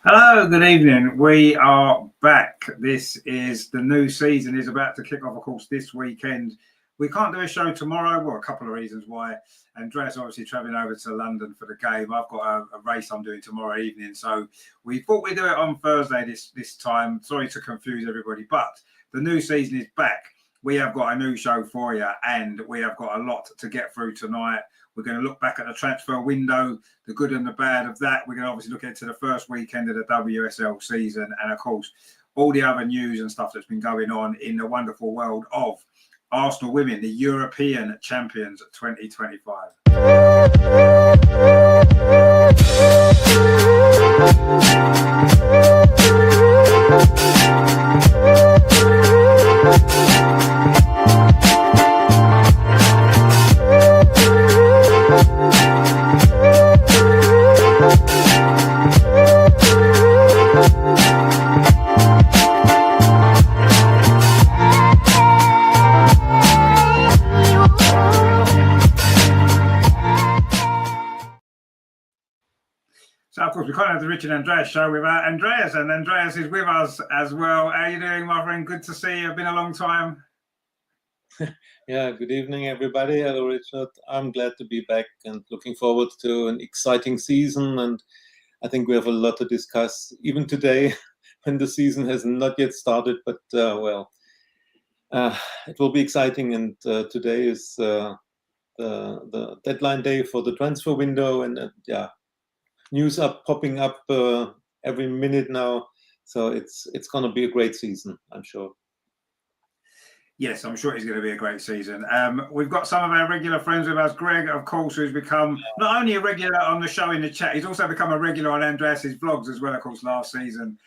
Hello, good evening. We are back. This is the new season is about to kick off, of course, this weekend. We can't do a show tomorrow. Well, a couple of reasons why. Andreas obviously travelling over to London for the game. I've got a race I'm doing tomorrow evening, so we thought we'd do it on Thursday this time. Sorry to confuse everybody, but the new season is back. We have got a new show for you, and we have got a lot to get through tonight. We're going to look back at the transfer window, the good and the bad of that. We're going to obviously look into the first weekend of the WSL season, and of course, all the other news and stuff that's been going on in the wonderful world of Arsenal women, the European Champions 2025. So, of course, we can't have the Richard Andreas show without Andreas, and Andreas is with us as well. How are you doing, my friend? Good to see you. It's been a long time. Yeah, good evening, everybody. Hello, Richard. I'm glad to be back and looking forward to an exciting season. And I think we have a lot to discuss, even today, when the season has not yet started. But, it will be exciting. And today is the deadline day for the transfer window. And, news are popping up every minute now. So it's going to be a great season, I'm sure. Yes, I'm sure it's going to be a great season. We've got some of our regular friends with us. Greg, of course, who's become not only a regular on the show in the chat, he's also become a regular on Andreas's vlogs as well, of course, last season,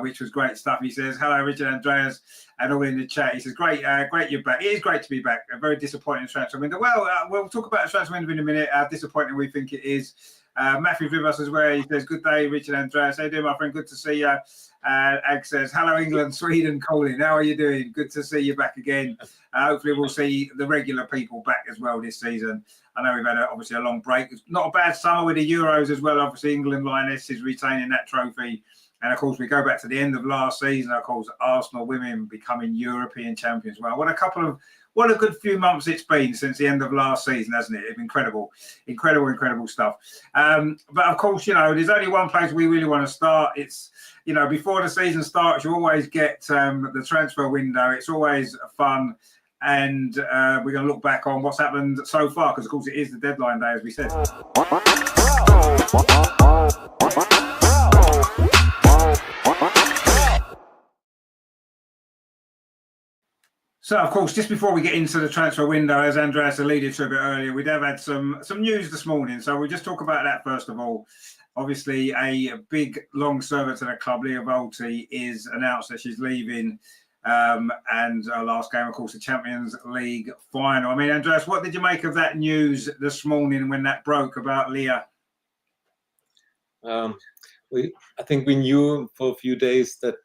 which was great stuff. He says, hello, Richard Andreas, and all in the chat. He says, great you're back. It is great to be back. A very disappointing transfer window. Well, we'll talk about the transfer window in a minute, how disappointing we think it is. Matthew's with us as well. He says, good day, Richard Andreas. How you doing, my friend? Good to see you. Ag says, hello, England, Sweden, Colin. How are you doing? Good to see you back again. Hopefully we'll see the regular people back as well this season. I know we've had obviously a long break. It's not a bad summer with the Euros as well. Obviously, England Lionesses retaining that trophy. And, of course, we go back to the end of last season. Of course, Arsenal women becoming European champions. Well, what a good few months it's been since the end of last season, hasn't it? It's incredible stuff. But, of course, there's only one place we really want to start. It's, before the season starts, you always get the transfer window. It's always fun. And we're going to look back on what's happened so far, because, of course, it is the deadline day, as we said. So, of course, just before we get into the transfer window, as Andreas alluded to a bit earlier, we have had some news this morning. So we'll just talk about that first of all. Obviously, a big, long servant to the club, Leah Volti, is announced that she's leaving. And our last game, of course, the Champions League final. I mean, Andreas, what did you make of that news this morning when that broke about Leah? I think we knew for a few days that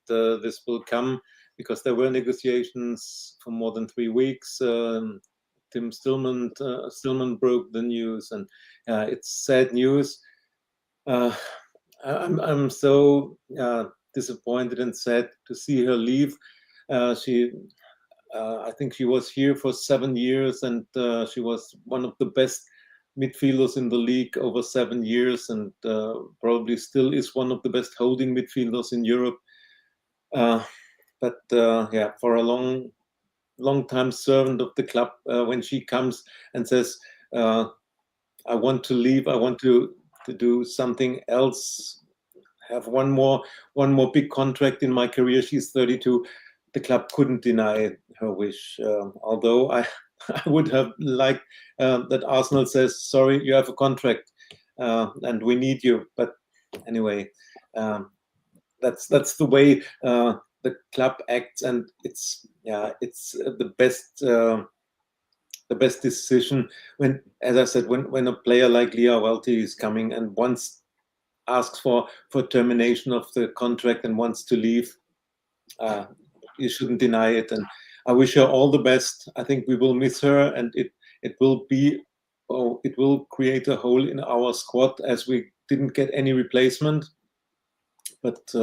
this will come, because there were negotiations for more than 3 weeks. Tim Stillman broke the news, and it's sad news. I'm so disappointed and sad to see her leave. I think she was here for 7 years, and she was one of the best midfielders in the league over 7 years, and probably still is one of the best holding midfielders in Europe. But for a long time servant of the club, when she comes and says, I want to leave, I want to do something else, have one more big contract in my career. She's 32. The club couldn't deny her wish, although I would have liked that Arsenal says, sorry, you have a contract and we need you. But anyway, that's the way the club acts, and it's the best decision when, as I said, when a player like Leah Welty is coming and asks for termination of the contract and wants to leave, you shouldn't deny it. And I wish her all the best. I think we will miss her, and it will create a hole in our squad, as we didn't get any replacement. But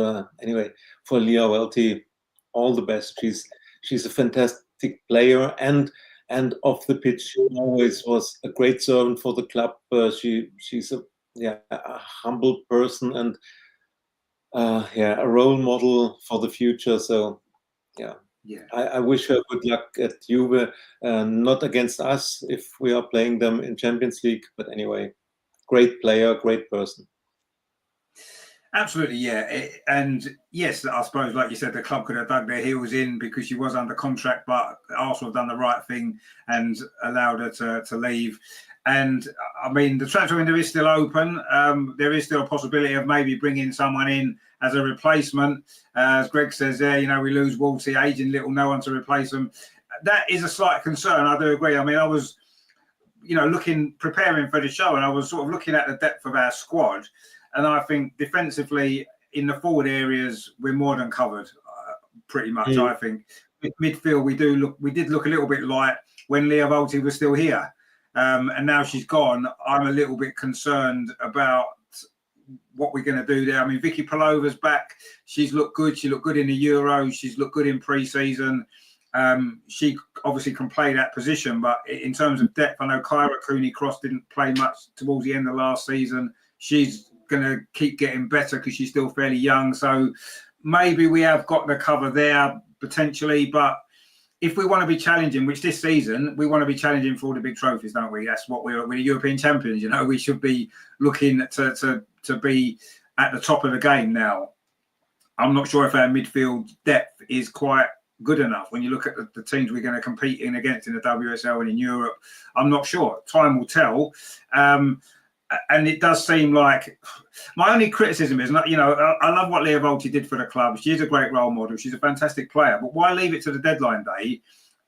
anyway, for Leah Welty, all the best. She's a fantastic player, and off the pitch, she always was a great servant for the club. She's a humble person, and a role model for the future. So I wish her good luck at Juve. Not against us if we are playing them in Champions League, but anyway, great player, great person. Absolutely, yeah. And yes, I suppose, like you said, the club could have dug their heels in because she was under contract, but Arsenal have done the right thing and allowed her to leave. And I mean, the transfer window is still open. There is still a possibility of maybe bringing someone in as a replacement. As Greg says there, we lose Wolsey, aging little, no one to replace them. That is a slight concern. I do agree. I mean, I was, preparing for the show, and I was sort of looking at the depth of our squad. And I think defensively in the forward areas, we're more than covered, pretty much. I think midfield we did look a little bit light when Leah Welty was still here, and now she's gone. I'm a little bit concerned about what we're going to do there. I mean, Vicky Palova's back. She's looked good. She looked good in the Euros. She's looked good in pre-season. She obviously can play that position, but in terms of depth, I know Kyra Cooney-Cross didn't play much towards the end of last season. She's going to keep getting better because she's still fairly young. So maybe we have got the cover there potentially. But if we want to be challenging, which this season we want to be challenging for all the big trophies, don't we? That's what we're European champions. We should be looking to be at the top of the game now. I'm not sure if our midfield depth is quite good enough when you look at the teams we're going to compete against in the WSL and in Europe. I'm not sure. Time will tell. And it does seem like my only criticism is, I love what Leah Welty did for the club. She's a great role model. She's a fantastic player. But why leave it to the deadline day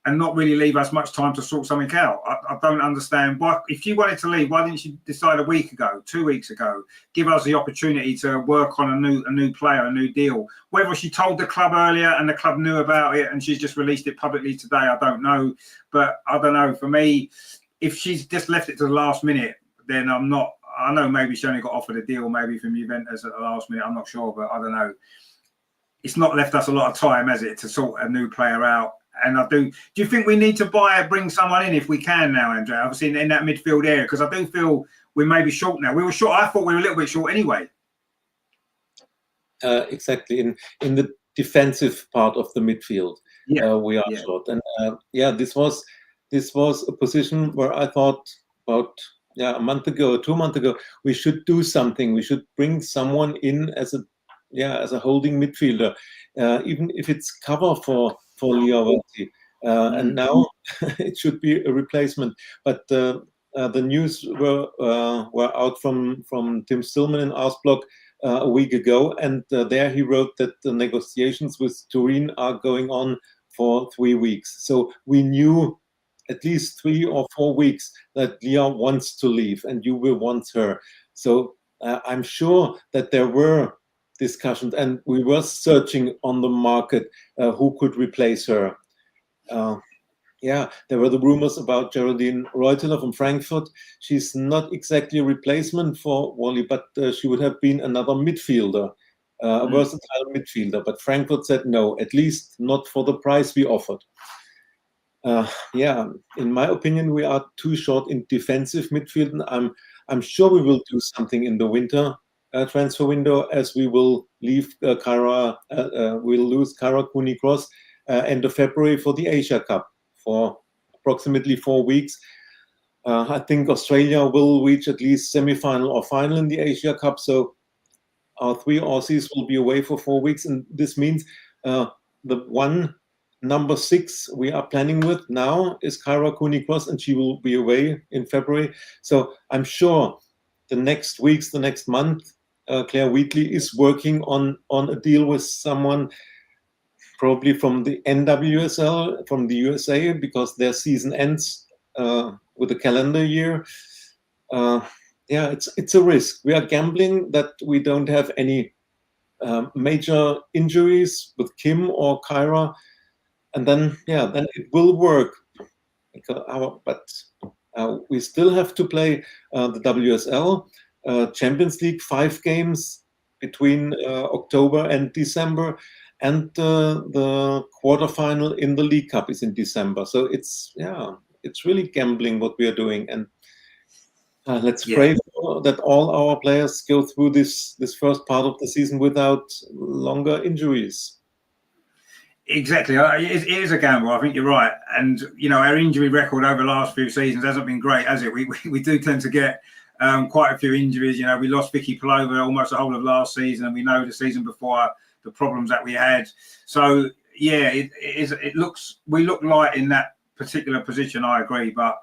and not really leave us much time to sort something out? I don't understand. Why, if you wanted to leave, why didn't you decide a week ago, 2 weeks ago? Give us the opportunity to work on a new player, a new deal. Whether she told the club earlier and the club knew about it and she's just released it publicly today, I don't know. But I don't know. For me, if she's just left it to the last minute, then I'm not. I know maybe she only got offered a deal maybe from Juventus at the last minute. I'm not sure, but I don't know. It's not left us a lot of time, has it, to sort a new player out? And do you think we need to bring someone in if we can now, Andrea? Obviously in that midfield area, because I do feel we may be short now. We were short. I thought we were a little bit short anyway. Exactly. In the defensive part of the midfield, we are short. And this was a position where I thought about a month ago, 2 months ago, we should do something. We should bring someone in as a holding midfielder, even if it's cover for Leah Welty. And now it should be a replacement. But the news were out from Tim Stillman in Arsblog a week ago, and there he wrote that the negotiations with Turin are going on for 3 weeks. So we knew at least 3 or 4 weeks that Leah wants to leave and Juve wants her. So I'm sure that there were discussions and we were searching on the market who could replace her. There were the rumors about Geraldine Reuteler from Frankfurt. She's not exactly a replacement for Wally, but she would have been another midfielder, a versatile midfielder. But Frankfurt said no, at least not for the price we offered. In my opinion, we are too short in defensive midfield. And I'm sure we will do something in the winter transfer window, as we will leave we'll lose Kyra Cooney-Cross end of February for the Asia Cup for approximately 4 weeks. I think Australia will reach at least semi-final or final in the Asia Cup. So our 3 Aussies will be away for 4 weeks, and this means the one number 6 we are planning with now is Kyra Cooney-Cross, and she will be away in February. So I'm sure the next weeks, the next month, Claire Wheatley is working on a deal with someone, probably from the NWSL, from the USA, because their season ends with a calendar year. It's a risk. We are gambling that we don't have any major injuries with Kim or Kyra. And then it will work. But we still have to play the WSL, Champions League, 5 games between October and December, and the quarterfinal in the League Cup is in December. So it's really gambling what we are doing, and let's pray that all our players go through this first part of the season without longer injuries. Exactly. It is a gamble. I think you're right. And, our injury record over the last few seasons hasn't been great, has it? We do tend to get quite a few injuries. We lost Vicky Palova almost the whole of last season, and we know the season before the problems that we had. So, we look light in that particular position, I agree. But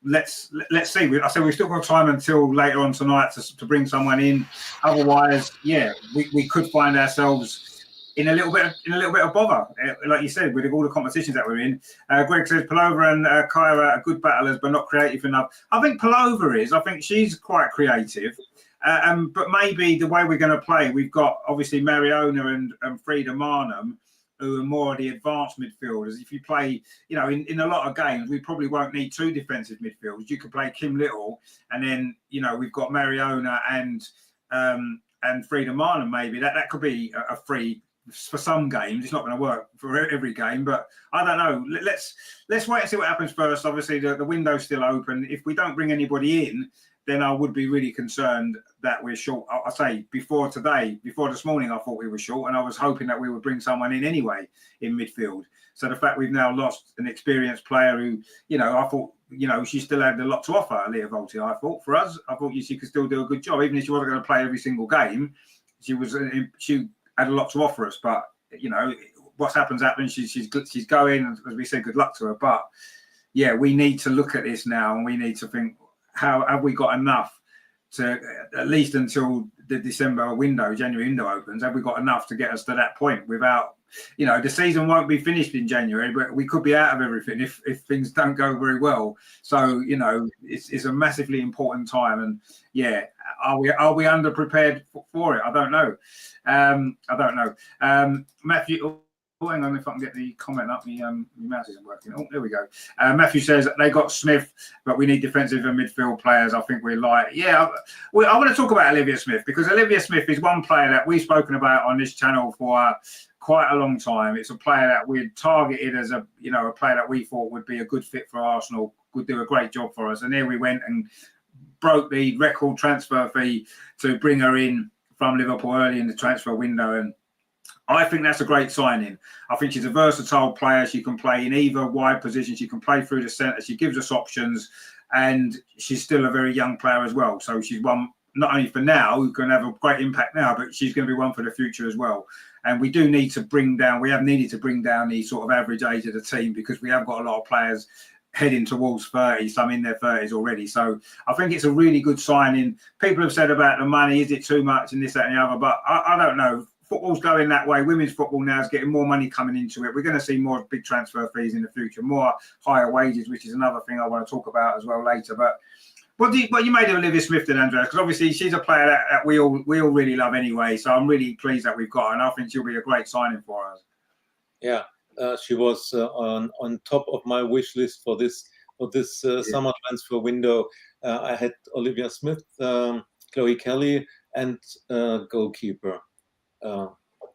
let's see. I said we've still got time until later on tonight to bring someone in. Otherwise, we could find ourselves in a little bit of bother, like you said, with all the competitions that we're in. Greg says Palova and Kyra are good battlers, but not creative enough. I think Palova is. I think she's quite creative, but maybe the way we're going to play, we've got obviously Mariona and Frida Marnham, who are more the advanced midfielders. If you play, in a lot of games, we probably won't need two defensive midfielders. You could play Kim Little, and then we've got Mariona and Frida Marnham. Maybe that could be a free. For some games, it's not going to work for every game, but I don't know. Let's wait and see what happens first. Obviously, the window's still open. If we don't bring anybody in, then I would be really concerned that we're short. I say before this morning, I thought we were short, and I was hoping that we would bring someone in anyway in midfield. So the fact we've now lost an experienced player who, I thought, she still had a lot to offer, Leah Volti. I thought for us, I thought she could still do a good job, even if she wasn't going to play every single game. She had a lot to offer us, but what happens. She's good. She's going, as we said, good luck to her. But we need to look at this now, and we need to think: how have we got enough to, at least until the January window opens? Have we got enough to get us to that point without? The season won't be finished in January, but we could be out of everything if things don't go very well. So it's a massively important time, and are we underprepared for it? I don't know. Matthew. Oh, hang on, if I can get the comment up. My mouse isn't working. Oh, there we go. Matthew says they got Smith, but we need defensive and midfield players. I think we're light. I want to talk about Olivia Smith, because Olivia Smith is one player that we've spoken about on this channel for quite a long time. It's a player that we'd targeted as a player that we thought would be a good fit for Arsenal, would do a great job for us. And here we went and broke the record transfer fee to bring her in from Liverpool early in the transfer window. And I think that's a great signing. I think she's a versatile player. She can play in either wide position. She can play through the centre. She gives us options, and she's still a very young player as well. So she's one not only for now, who can have a great impact now, but she's going to be one for the future as well. And we do need to we have needed to bring down the sort of average age of the team, because we have got a lot of players heading towards 30, some in their 30s already. So I think it's a really good signing. People have said about the money, is it too much and this, that and the other, but I don't know. Football's going that way. Women's football now is getting more money coming into it. We're going to see more big transfer fees in the future, more higher wages, which is another thing I want to talk about as well later. But what you made of Olivia Smith then, Andreas? Because obviously she's a player that we all really love anyway. So I'm really pleased that we've got her, and I think she'll be a great signing for us. Yeah, she was on top of my wish list for this summer transfer window. I had Olivia Smith, Chloe Kelly, and goalkeeper.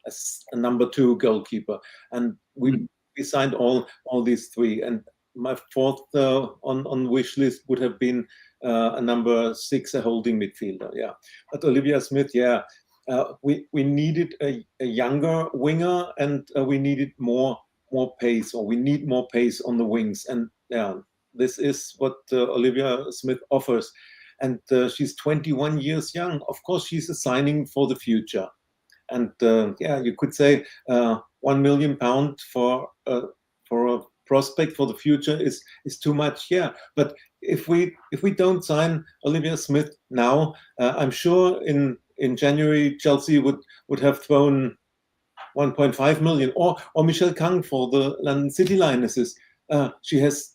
As a number 2 goalkeeper, and we signed all these 3, and my fourth on wish list would have been a number 6, a holding midfielder. But Olivia Smith, we needed a younger winger, and we needed more pace, or we need more pace on the wings, and this is what Olivia Smith offers. And she's 21 years young. Of course, she's a signing for the future. And you could say £1 million for a prospect for the future is too much. But if we don't sign Olivia Smith now, I'm sure in January Chelsea would have thrown 1.5 million, or Michelle Kang for the London City Lionesses. She has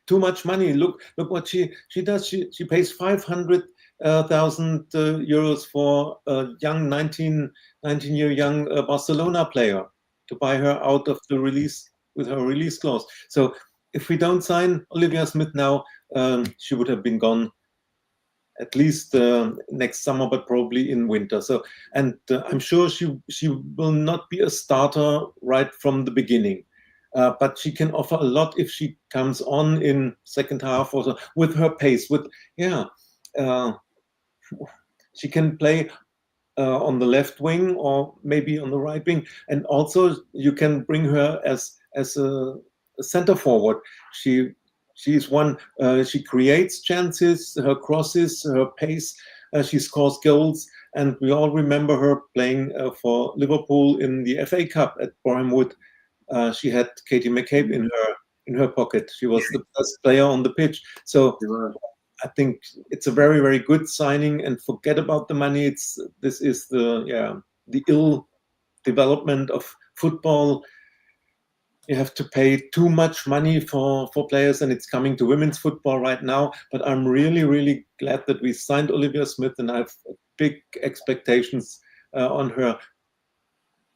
too much money. Look what she does. She pays 500,000 euros for a young 19-year young Barcelona player to buy her out of the release with her release clause. So if we don't sign Olivia Smith now, she would have been gone at least next summer, but probably in winter. So, and I'm sure she will not be a starter right from the beginning, but she can offer a lot if she comes on in second half or so, with her pace. She can play on the left wing or maybe on the right wing, and also you can bring her as a center forward. She's one. She creates chances, her crosses, her pace. She scores goals, and we all remember her playing for Liverpool in the FA Cup at Boreham Wood. She had Katie McCabe in her pocket. She was the best player on the pitch. So I think it's a very, very good signing. And forget about the money. This is the ill development of football. You have to pay too much money for players, and it's coming to women's football right now. But I'm really, really glad that we signed Olivia Smith, and I have big expectations on her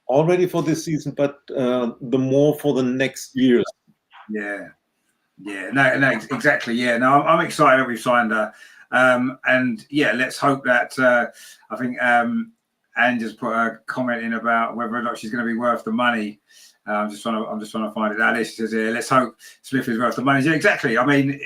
already for this season, but the more for the next years. No, exactly. Yeah, no, I'm excited that we've signed her, and let's hope that I think Anne just put a comment in about whether or not she's going to be worth the money. I'm just trying to find it. Alice says here, let's hope Smith is worth the money. Yeah, exactly. I mean,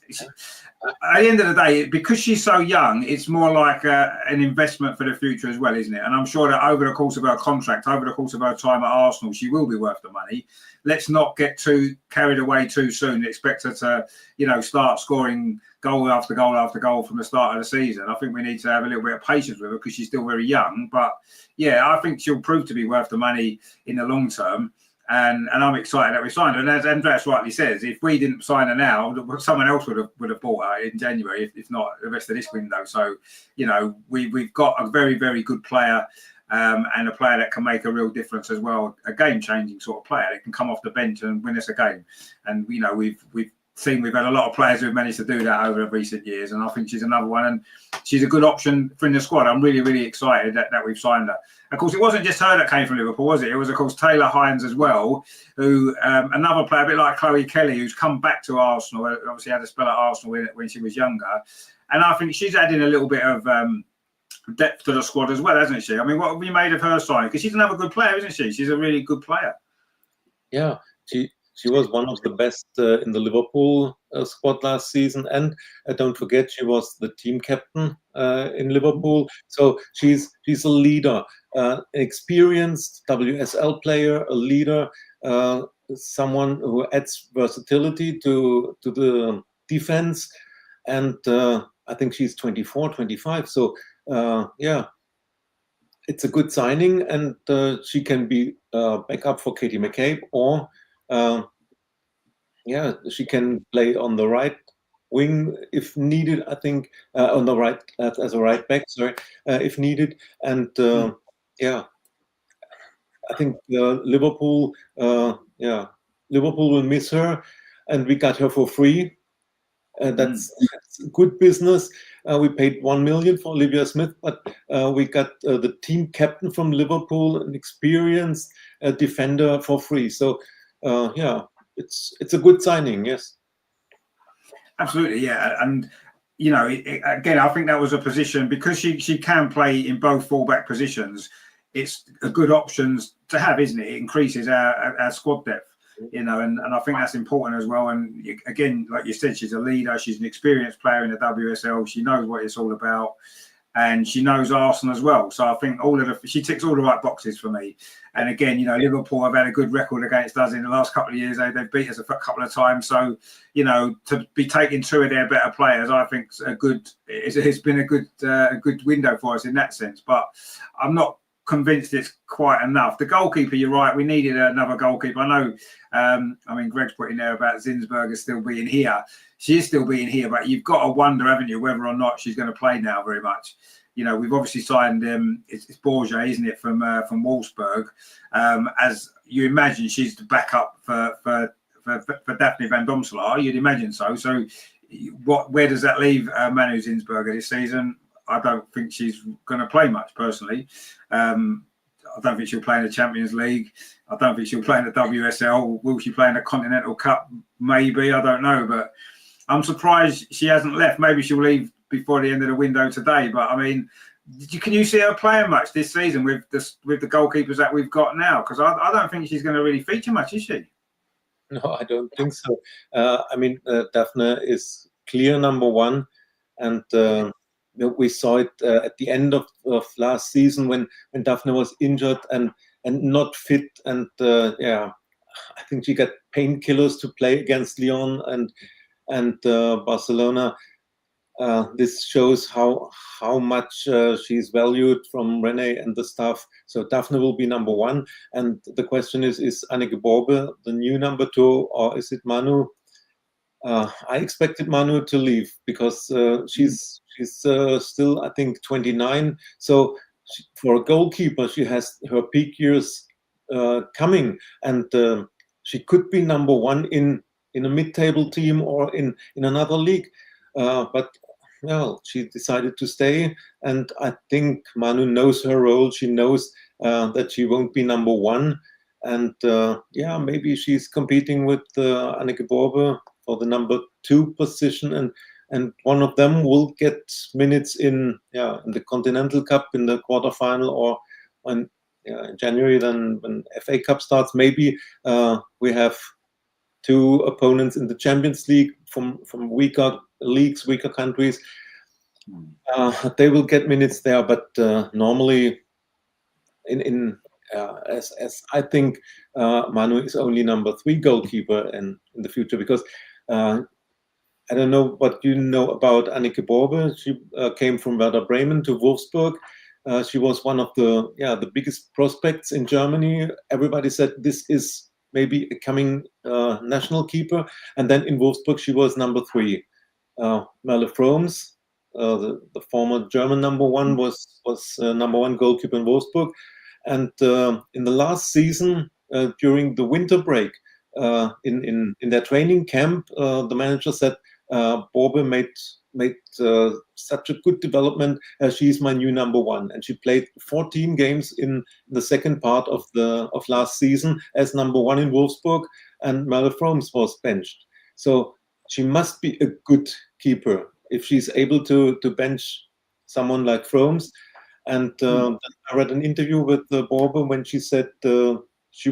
at the end of the day, because she's so young, it's more like an investment for the future as well, isn't it? And I'm sure that over the course of her contract, over the course of her time at Arsenal, she will be worth the money. Let's not get too carried away too soon and expect her to, start scoring goal after goal after goal from the start of the season. I think we need to have a little bit of patience with her because she's still very young. But I think she'll prove to be worth the money in the long term. And I'm excited that we signed her. And as Andreas rightly says, if we didn't sign her now, someone else would have bought her in January, if not the rest of this window. So, we've got a very, very good player and a player that can make a real difference as well, a game-changing sort of player that can come off the bench and win us a game. And, we've had a lot of players who've managed to do that over recent years, and I think she's another one, and she's a good option for in the squad. I'm really, really excited that we've signed her. Of course, it wasn't just her that came from Liverpool, was it? It was, of course, Taylor Hines as well, who another player, a bit like Chloe Kelly, who's come back to Arsenal. Obviously had a spell at Arsenal when she was younger, and I think she's adding a little bit of depth to the squad as well, hasn't she? I mean, what have you made of her signing? Because she's another good player, isn't she? She's a really good player. Yeah, she was one of the best in the Liverpool squad last season, and don't forget she was the team captain in Liverpool. So she's a leader, an experienced WSL player, a leader, someone who adds versatility to the defense, and I think she's 24, 25. So it's a good signing, and she can be backup for Katie McCabe, or she can play on the right wing if needed. I think on the right as a right back, if needed. And I think Liverpool will miss her, and we got her for free. That's good business. We paid 1 million for Olivia Smith, but we got the team captain from Liverpool, an experienced defender, for free. So it's a good signing. Yes, absolutely. Yeah, and again, I think that was a position, because she can play in both fullback positions. It's a good option to have, isn't it? It increases our squad depth. And I think that's important as well. And again, like you said, she's a leader. She's an experienced player in the WSL. She knows what it's all about, and she knows Arsenal as well. So I think she ticks all the right boxes for me. And again, Liverpool have had a good record against us in the last couple of years. They've beat us a couple of times. So to be taking two of their better players, I think it's been a good window for us in that sense. But I'm not convinced it's quite enough. The goalkeeper, you're right, we needed another goalkeeper. I know Greg's put in there about Zinsberger still being here. She is still being here, but you've got to wonder, haven't you, whether or not she's going to play now very much. We've obviously signed it's Borgia, isn't it, from Wolfsburg. As you imagine, she's the backup for Daphne van Domselaar, you'd imagine so. So where does that leave Manu Zinsberger this season? I don't think she's going to play much, personally. I don't think she'll play in the Champions League. I don't think she'll play in the WSL. Will she play in the Continental Cup? Maybe. I don't know. But I'm surprised she hasn't left. Maybe she'll leave before the end of the window today. But I mean, can you see her playing much this season with the goalkeepers that we've got now? Because I don't think she's going to really feature much, is she? No, I don't think so. I mean, Daphne is clear number one, and we saw it at the end of last season when Daphne was injured and not fit, and yeah, I think she got painkillers to play against Lyon and Barcelona. This shows how much she's valued from Renee and the staff. So Daphne will be number one. And the question is Anneke Borbe the new number two, or is it Manu? I expected Manu to leave because she's still, I think, 29. So for a goalkeeper, she has her peak years coming, and she could be number one in a mid-table team or in another league. But well, she decided to stay, and I think Manu knows her role. She knows that she won't be number one, and yeah, maybe she's competing with Anneke Borbe for the number two position, and one of them will get minutes in the Continental Cup in the quarterfinal, or in January then when FA Cup starts. Maybe we have two opponents in the Champions League from weaker leagues, weaker countries. They will get minutes there, but normally, as I think, Manu is only number three goalkeeper in the future, because I don't know what you know about Anneke Borbe. She came from Werder Bremen to Wolfsburg. She was one of the biggest prospects in Germany. Everybody said this is maybe a coming national keeper, and then in Wolfsburg she was number three. Merle Froms, the former German number one, was number one goalkeeper in Wolfsburg, and in the last season during the winter break, in their training camp, the manager said Borbe made such a good development. She's my new number one, and she played 14 games in the second part of last season as number one in Wolfsburg, and Merle Froms was benched. So she must be a good keeper if she's able to bench someone like Froms. And I read an interview with Borbe when she said she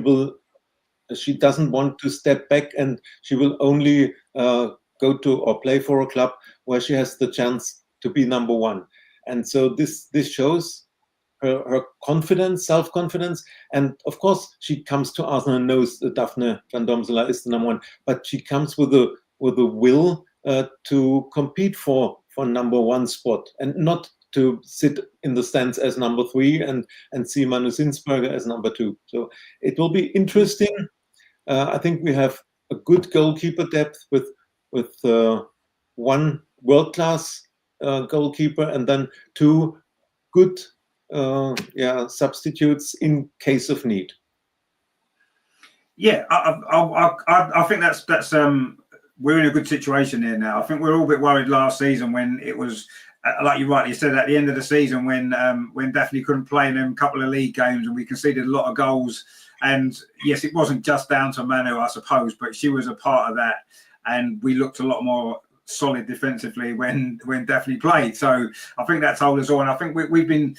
doesn't want to step back, and she will only go to or play for a club where she has the chance to be number one. And so this shows her confidence, self-confidence. And of course, she comes to Arsenal and knows that Daphne van Domselaar is the number one, but she comes with a will to compete for number one spot, and not to sit in the stands as number three and see Manu Zinsberger as number two. So it will be interesting. I think we have a good goalkeeper depth with one world-class goalkeeper, and then two good substitutes in case of need. Yeah, I think that's we're in a good situation here now. I think we were all a bit worried last season when it was, like you rightly said, at the end of the season when Daphne couldn't play in them couple of league games and we conceded a lot of goals. And yes, it wasn't just down to Manu, I suppose, but she was a part of that. And we looked a lot more solid defensively when Daphne played. So I think that told us all. And I think we've been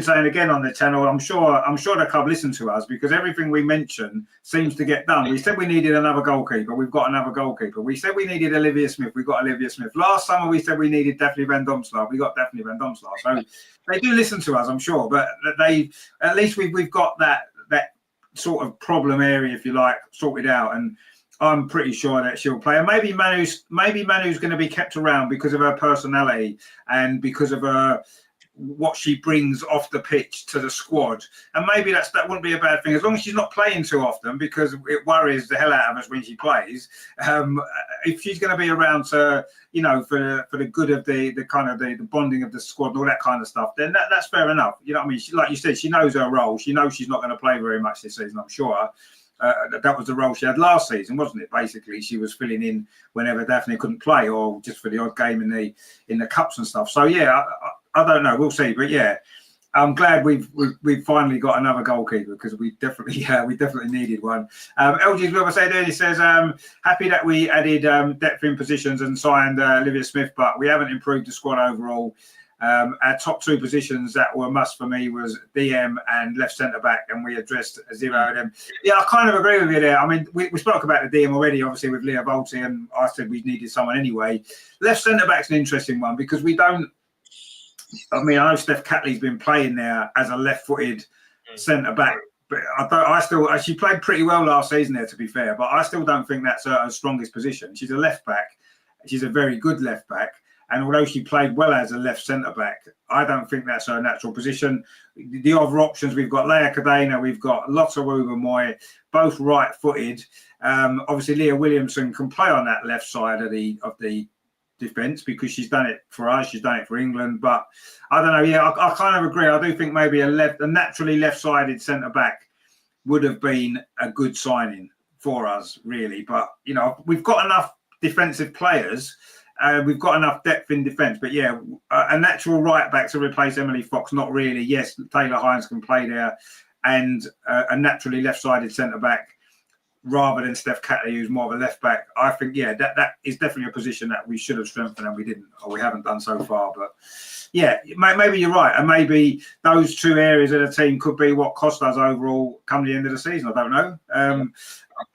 saying again on the channel, I'm sure the club listened to us, because everything we mention seems to get done. We said we needed another goalkeeper. We've got another goalkeeper. We said we needed Olivia Smith. We've got Olivia Smith. Last summer we said we needed Daphne van Domselaar. We got Daphne van Domselaar. So they do listen to us, I'm sure. But at least we've got that sort of problem area, if you like, sorted out. And I'm pretty sure that she'll play. And maybe Manu's going to be kept around because of her personality and because of what she brings off the pitch to the squad. And maybe that wouldn't be a bad thing, as long as she's not playing too often, because it worries the hell out of us when she plays. If she's going to be around to, for the good of the kind of the bonding of the squad and all that kind of stuff, then that's fair enough. You know what I mean? Like you said, she knows her role. She knows she's not going to play very much this season, I'm sure. That was the role she had last season, wasn't it? Basically, she was filling in whenever Daphne couldn't play, or just for the odd game in the cups and stuff. So yeah, I don't know. We'll see. But yeah, I'm glad we've finally got another goalkeeper, because we definitely needed one. LG's River said, he says, happy that we added depth in positions and signed Olivia Smith, but we haven't improved the squad overall. Our top two positions that were a must for me was DM and left centre back, and we addressed 0 of them. Yeah, I kind of agree with you there. I mean, we spoke about the DM already, obviously, with Leah Volti, and I said we needed someone anyway. Left centre back's an interesting one, because we don't. I mean, I know Steph Catley's been playing there as a left-footed centre back, but she played pretty well last season there, to be fair. But I still don't think that's her strongest position. She's a left back. She's a very good left back. And although she played well as a left centre-back, I don't think that's her natural position. The other options, we've got Leah Cadena, we've got Lotta Ruben-Moy, both right-footed. Obviously, Leah Williamson can play on that left side of the defence, because she's done it for us, she's done it for England. But I don't know, yeah, I kind of agree. I do think maybe a naturally left-sided centre-back would have been a good signing for us, really. But, you know, we've got enough defensive players. We've got enough depth in defence, but yeah, a natural right back to replace Emily Fox, not really. Yes, Taylor Hines can play there, and a naturally left-sided centre back rather than Steph Catley, who's more of a left back. I think, yeah, that is definitely a position that we should have strengthened, and we didn't, or we haven't done so far. But yeah, maybe you're right, and maybe those two areas of the team could be what cost us overall come the end of the season. I don't know.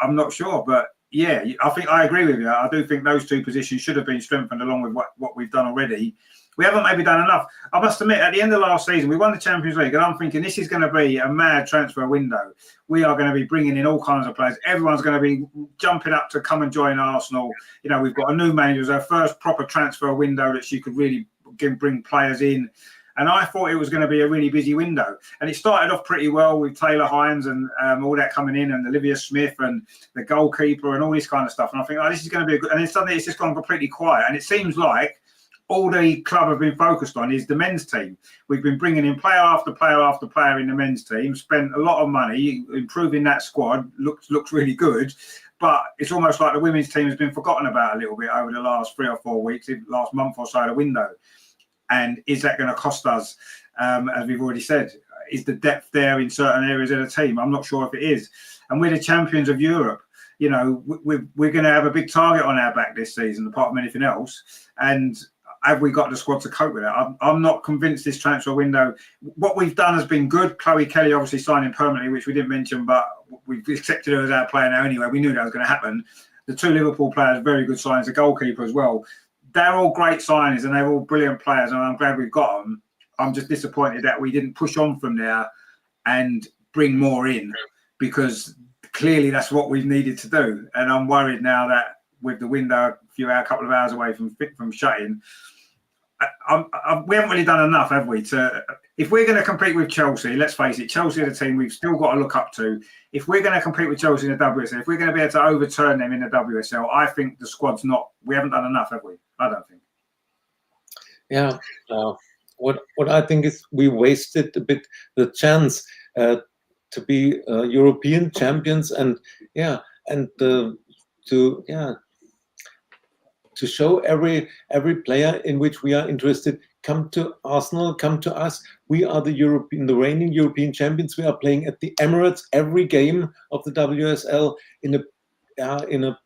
I'm not sure, but. Yeah, I think I agree with you. I do think those two positions should have been strengthened along with what we've done already. We haven't maybe done enough. I must admit, at the end of last season, we won the Champions League, and I'm thinking this is going to be a mad transfer window. We are going to be bringing in all kinds of players. Everyone's going to be jumping up to come and join Arsenal. You know, we've got a new manager. It was our first proper transfer window that she could really bring players in. And I thought it was going to be a really busy window. And it started off pretty well with Taylor Hines and all that coming in, and Olivia Smith and the goalkeeper and all this kind of stuff. And I think, oh, this is going to be a good. And then suddenly it's just gone completely quiet. And it seems like all the club have been focused on is the men's team. We've been bringing in player after player after player in the men's team, spent a lot of money improving that squad. Looks really good. But it's almost like the women's team has been forgotten about a little bit over the last 3 or 4 weeks, last month or so, the window. And is that going to cost us, as we've already said? Is the depth there in certain areas of the team? I'm not sure if it is. And we're the champions of Europe. You know, we're going to have a big target on our back this season, apart from anything else. And have we got the squad to cope with that? I'm not convinced this transfer window. What we've done has been good. Chloe Kelly obviously signing permanently, which we didn't mention, but we've accepted her as our player now anyway. We knew that was going to happen. The two Liverpool players, very good signings. The goalkeeper as well. They're all great signings and they're all brilliant players, and I'm glad we've got them. I'm just disappointed that we didn't push on from there and bring more in, because clearly that's what we've needed to do. And I'm worried now that with the window a couple of hours away from shutting, we haven't really done enough, have we? If we're going to compete with Chelsea, let's face it, Chelsea are the team we've still got to look up to. If we're going to compete with Chelsea in the WSL, if we're going to be able to overturn them in the WSL, I think the squad's not. We haven't done enough, have we? I don't think. Yeah. What I think is we wasted a bit the chance to be European champions, and to show every player in which we are interested. Come to Arsenal, come to us. We are the reigning European champions. We are playing at the Emirates every game of the WSL in a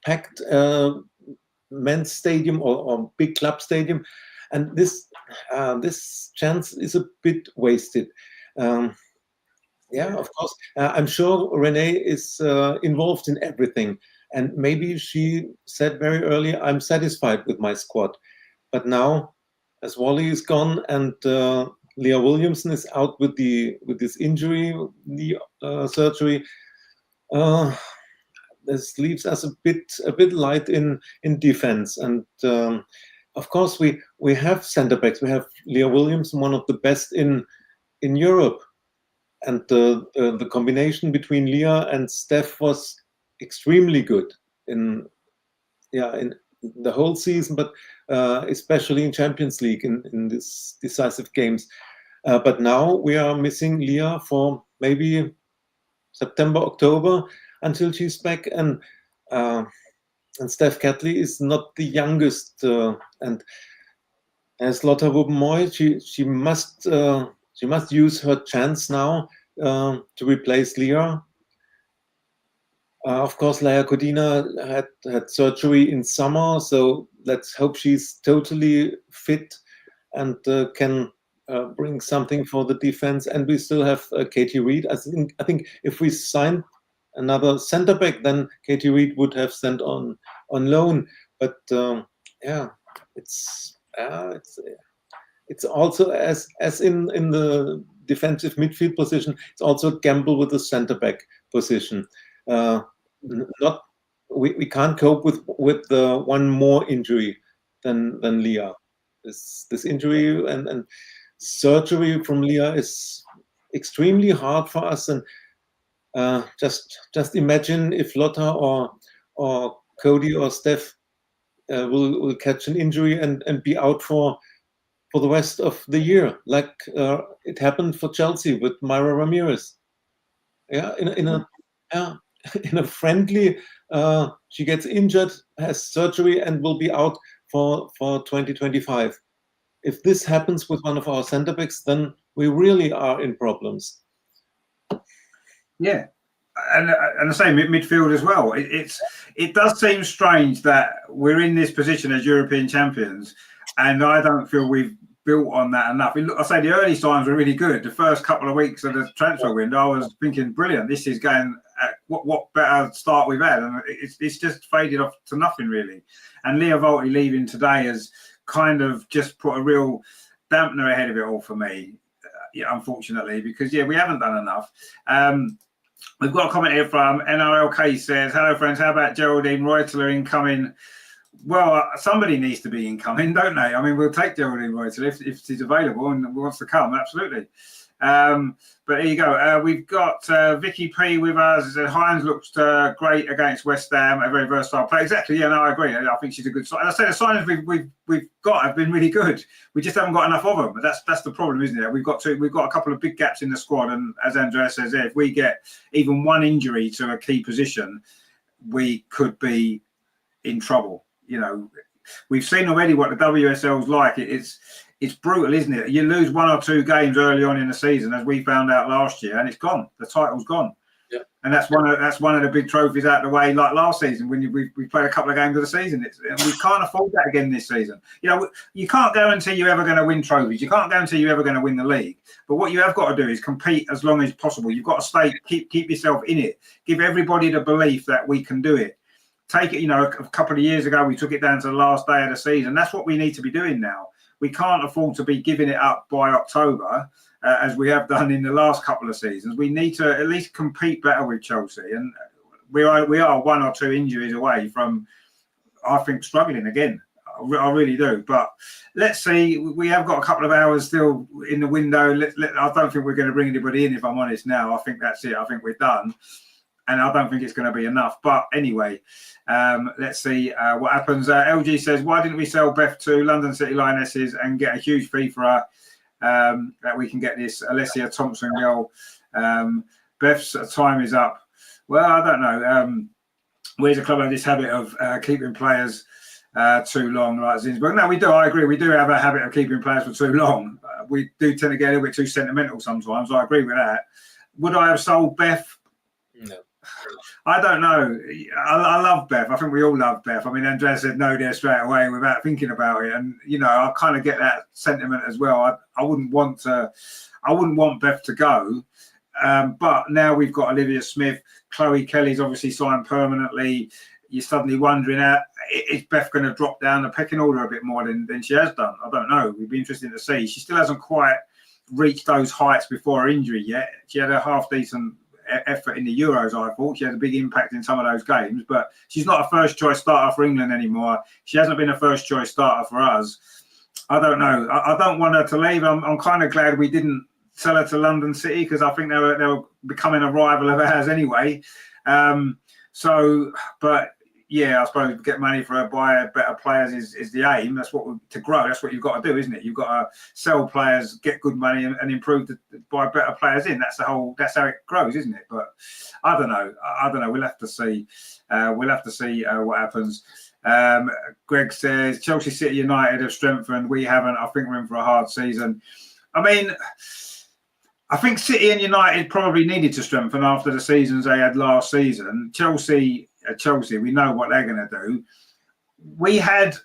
packed men's stadium or big club stadium, and this chance is a bit wasted. Of course, I'm sure Renee is involved in everything. And maybe she said very early, I'm satisfied with my squad. But now, as Wally is gone and Leah Williamson is out with this injury, the surgery, this leaves us a bit light in defense. And of course, we have centre backs. We have Leah Williamson, one of the best in Europe. And the combination between Leah and Steph was extremely good in the whole season, but especially in Champions League in these decisive games. But now we are missing Leah for maybe September, October until she's back, and Steph Catley is not the youngest, and as Lotta Ruben-Moy, she must she must use her chance now to replace Leah. Of course, Laia Codina had surgery in summer, so let's hope she's totally fit and can bring something for the defense. And we still have Katie Reed. I think if we signed another centre back, then Katie Reed would have sent on loan. But it's also as in the defensive midfield position, it's also a gamble with the centre back position. We can't cope with one more injury than Leah. This injury and surgery from Leah is extremely hard for us. And just imagine if Lotta or Cody or Steph will catch an injury and be out for the rest of the year, like it happened for Chelsea with Myra Ramirez. In a friendly, she gets injured, has surgery, and will be out for 2025. If this happens with one of our centre backs, then we really are in problems. Yeah, and the same midfield as well. It does seem strange that we're in this position as European champions, and I don't feel we've built on that enough. I say the early signs were really good. The first couple of weeks of the transfer window, I was thinking, brilliant. This is going. What better start we've had, and it's just faded off to nothing really. And Leah Volti leaving today has kind of just put a real dampener ahead of it all for me, unfortunately, because we haven't done enough. We've got a comment here from NRLK says, "Hello friends, how about Geraldine Reuteler incoming?" Well, somebody needs to be incoming, don't they? I mean, we'll take Geraldine Reuteler if she's available and wants to come, absolutely. But here you go. We've got Vicky P with us. It said, Hines looks great against West Ham, a very versatile player. Exactly. Yeah, no, I agree. I think she's a good sign. And I say the signings we've got have been really good. We just haven't got enough of them. But that's the problem, isn't it? We've got a couple of big gaps in the squad, and as Andreas says, if we get even one injury to a key position, we could be in trouble. We've seen already what the WSL's like. It's brutal, isn't it? You lose one or two games early on in the season, as we found out last year, and it's gone. The title's gone. Yeah. And that's one of the big trophies out of the way, like last season when we played a couple of games of the season. We can't afford that again this season. You can't guarantee you're ever going to win trophies. You can't guarantee you're ever going to win the league. But what you have got to do is compete as long as possible. You've got to keep yourself in it. Give everybody the belief that we can do it. Take it, a couple of years ago, we took it down to the last day of the season. That's what we need to be doing now. We can't afford to be giving it up by October, as we have done in the last couple of seasons. We need to at least compete better with Chelsea. And we are one or two injuries away from, I think, struggling again. I really do. But let's see. We have got a couple of hours still in the window. I don't think we're going to bring anybody in, if I'm honest now. I think that's it. I think we're done. And I don't think it's going to be enough. But anyway, let's see what happens. LG says, why didn't we sell Beth to London City Lionesses and get a huge fee for her, that we can get this Alessia Thompson girl? Beth's time is up. Well, I don't know. We as a club have this habit of keeping players too long, like Zinsberg. No, we do. I agree. We do have a habit of keeping players for too long. We do tend to get a little bit too sentimental sometimes. I agree with that. Would I have sold Beth? No. I don't know. I love Beth. I think we all love Beth. I mean, Andreas said no there straight away without thinking about it, and I kind of get that sentiment as well. I wouldn't want Beth to go, but now we've got Olivia Smith, Chloe Kelly's obviously signed permanently. You're suddenly wondering, is Beth going to drop down the pecking order a bit more than she has done? I don't know. It'd be interesting to see. She still hasn't quite reached those heights before her injury yet. She had a half decent effort in the Euros. I thought she had a big impact in some of those games, but she's not a first choice starter for England anymore. She hasn't been a first choice starter for us. I don't know. I don't want her to leave. I'm kind of glad we didn't sell her to London City, because I think they were becoming a rival of ours anyway. But yeah, I suppose get money for her, buy better players is the aim. That's to grow. That's what you've got to do, isn't it? You've got to sell players, get good money, and improve buy better players in. That's how it grows, isn't it? But I don't know. We'll have to see. What happens. Greg says Chelsea City United have strengthened. We haven't. I think we're in for a hard season. I mean, I think City and United probably needed to strengthen after the seasons they had last season. Chelsea, we know what they're going to do. We had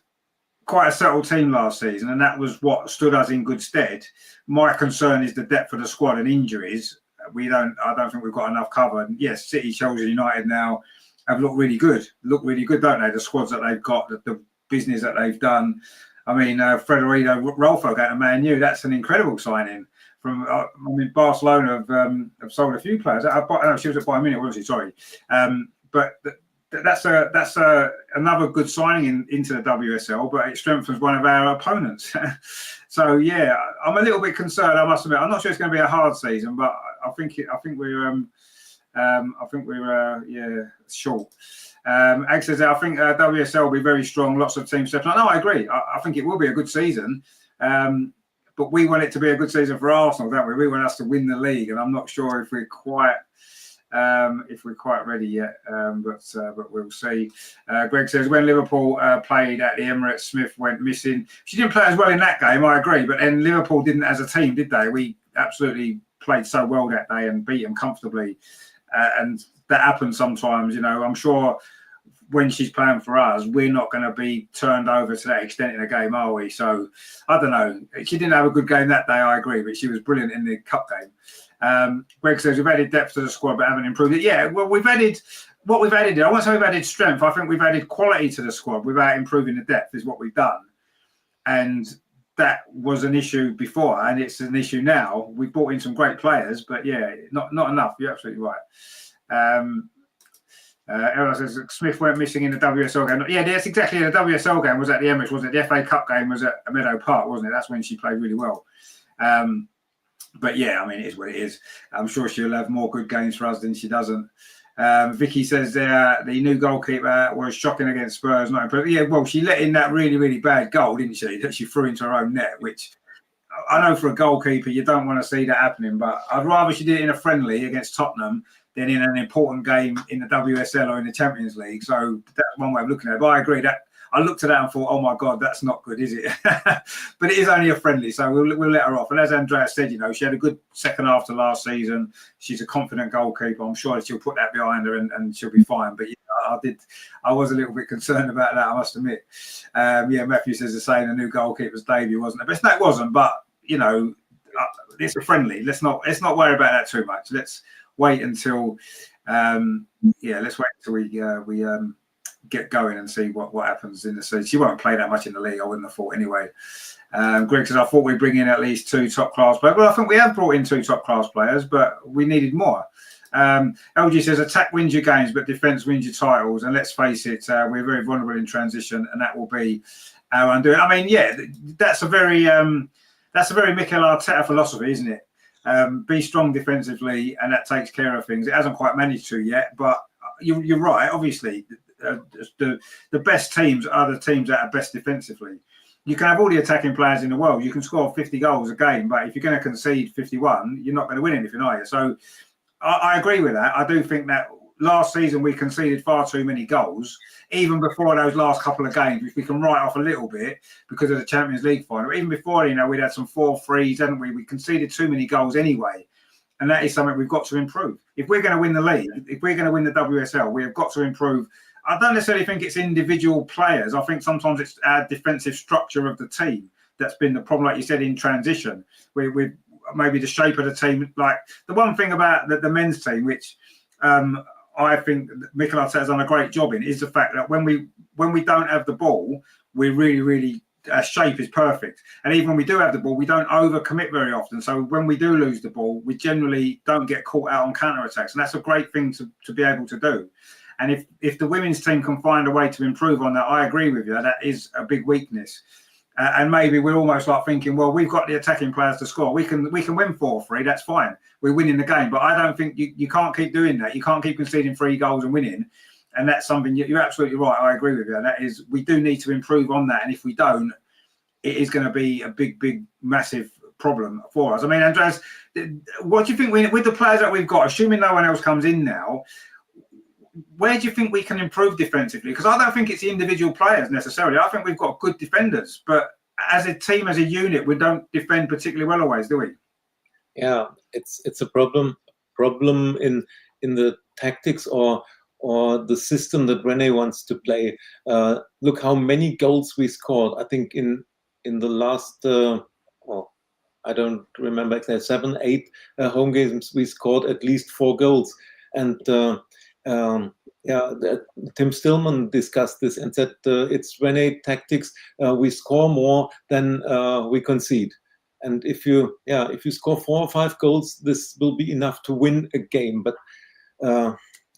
quite a settled team last season, and that was what stood us in good stead. My concern is the depth of the squad and injuries. I don't think we've got enough cover. And yes, City, Chelsea, United now have looked really good, don't they? The squads that they've got, the business that they've done. I mean, Federico Rolfo going to Man U, that's an incredible signing. From Barcelona have sold a few players. She was at Bayern Munich, wasn't she? Sorry, but that's another good signing into the WSL, but it strengthens one of our opponents. So yeah, I'm a little bit concerned. I must admit, I'm not sure it's going to be a hard season, but I think we're short. Ag says, I think WSL will be very strong. Lots of teams stepping up. No, I agree. I think it will be a good season. But we want it to be a good season for Arsenal, don't we? We want us to win the league, and I'm not sure if we're quite ready yet. But we'll see. Greg says, when Liverpool played at the Emirates, Smith went missing. She didn't play as well in that game, I agree. But then Liverpool didn't as a team, did they? We absolutely played so well that day and beat them comfortably. And that happens sometimes, you know. I'm sure when she's playing for us, we're not going to be turned over to that extent in a game, are we? So, I don't know. She didn't have a good game that day, I agree, but she was brilliant in the cup game. Greg says, we've added depth to the squad, but haven't improved it. Yeah, well, we've added what we've added. I won't say we've added strength. I think we've added quality to the squad without improving the depth is what we've done. And that was an issue before, and it's an issue now. We've brought in some great players, but yeah, not enough. You're absolutely right. Errol says Smith went missing in the WSL game. Yeah, that's exactly. The WSL game was at the Emirates, wasn't it? The FA Cup game was at Meadow Park, wasn't it? That's when she played really well. But yeah, I mean, it is what it is. I'm sure she'll have more good games for us than she doesn't. Vicky says the new goalkeeper was shocking against Spurs. Not impressive. Yeah, well, she let in that really, really bad goal, didn't she? That she threw into her own net, which I know for a goalkeeper, you don't want to see that happening. But I'd rather she did it in a friendly against Tottenham than in an important game in the WSL or in the Champions League. So that's one way of looking at it. But I agree that I looked at that and thought, oh my God, that's not good, is it? But it is only a friendly, so we'll let her off. And as Andreas said, you know, she had a good second half to last season. She's a confident goalkeeper. I'm sure she'll put that behind her and she'll be fine. But yeah, I was a little bit concerned about that, I must admit. Yeah, Matthew says the same. The new goalkeeper's debut wasn't the best. No, it wasn't. But you know, it's a friendly. Let's not worry about that too much. Let's wait until we get going and see what happens in the season. She won't play that much in the league, I wouldn't have thought anyway. Greg says, I thought we'd bring in at least 2 top-class players. Well, I think we have brought in 2 top-class players, but we needed more. LG says, attack wins your games, but defence wins your titles. And let's face it, we're very vulnerable in transition, and that will be our undoing. I mean, yeah, that's a very Mikel Arteta philosophy, isn't it? Be strong defensively, and that takes care of things. It hasn't quite managed to yet, but you're right. Obviously, the best teams are the teams that are best defensively. You can have all the attacking players in the world. You can score 50 goals a game, but if you're going to concede 51, you're not going to win anything, are you? So I agree with that. I do think that last season we conceded far too many goals, even before those last couple of games, which we can write off a little bit because of the Champions League final. Even before, you know, we'd had some 4-3s, hadn't we? We conceded too many goals anyway. And that is something we've got to improve. If we're going to win the league, if we're going to win the WSL, we have got to improve. I don't necessarily think it's individual players. I think sometimes it's our defensive structure of the team that's been the problem, like you said, in transition. With maybe the shape of the team. Like the one thing about the men's team, which I think Mikel Arteta has done a great job in, is the fact that when we don't have the ball, we're really our shape is perfect. And even when we do have the ball, we don't overcommit very often. So when we do lose the ball, we generally don't get caught out on counter-attacks. And that's a great thing to be able to do. And if the women's team can find a way to improve on that, I agree with you. That is a big weakness. And maybe we're almost like thinking, well, we've got the attacking players to score. We can win 4-3. That's fine. We're winning the game. But I don't think you can't keep doing that. You can't keep conceding 3 goals and winning. And that's something you're absolutely right. I agree with you. And that is, we do need to improve on that. And if we don't, it is going to be a big, massive problem for us. I mean, Andreas, what do you think with the players that we've got, assuming no one else comes in now, where do you think we can improve defensively? Because I don't think it's the individual players necessarily. I think we've got good defenders, but as a team, as a unit, we don't defend particularly well always, do we? Yeah, it's a problem in the tactics or the system that Renee wants to play. Look how many goals we scored. I think in the last I don't remember exactly, 7, 8 home games we scored at least 4 goals. And Tim Stillman discussed this and said it's Renee tactics. We score more than we concede. And if you score 4 or 5 goals, this will be enough to win a game. But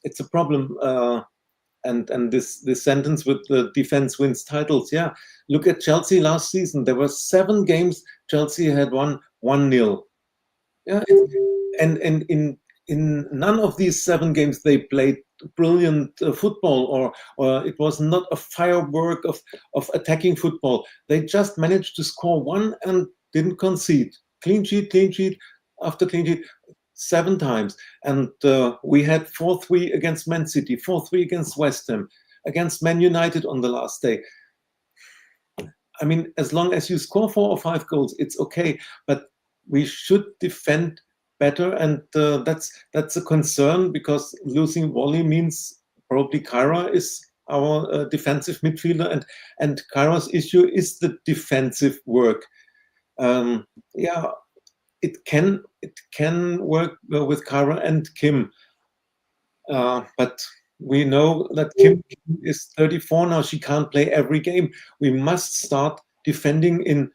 it's a problem. And this sentence with the defense wins titles. Yeah, look at Chelsea last season. There were 7 games Chelsea had won 1-0. Yeah, and in none of these 7 games they played brilliant football, or it was not a firework of attacking football. They just managed to score 1 and didn't concede. Clean sheet after clean sheet 7 times. And we had 4-3 against Man City, 4-3 against West Ham, against Man United on the last day. I mean, as long as you score 4 or 5 goals, it's okay. But we should defend better, and that's a concern, because losing Wally means probably Kyra is our defensive midfielder, and Kyra's issue is the defensive work. It can work with Kyra and Kim, but we know that Kim is 34 now. She can't play every game. We must start defending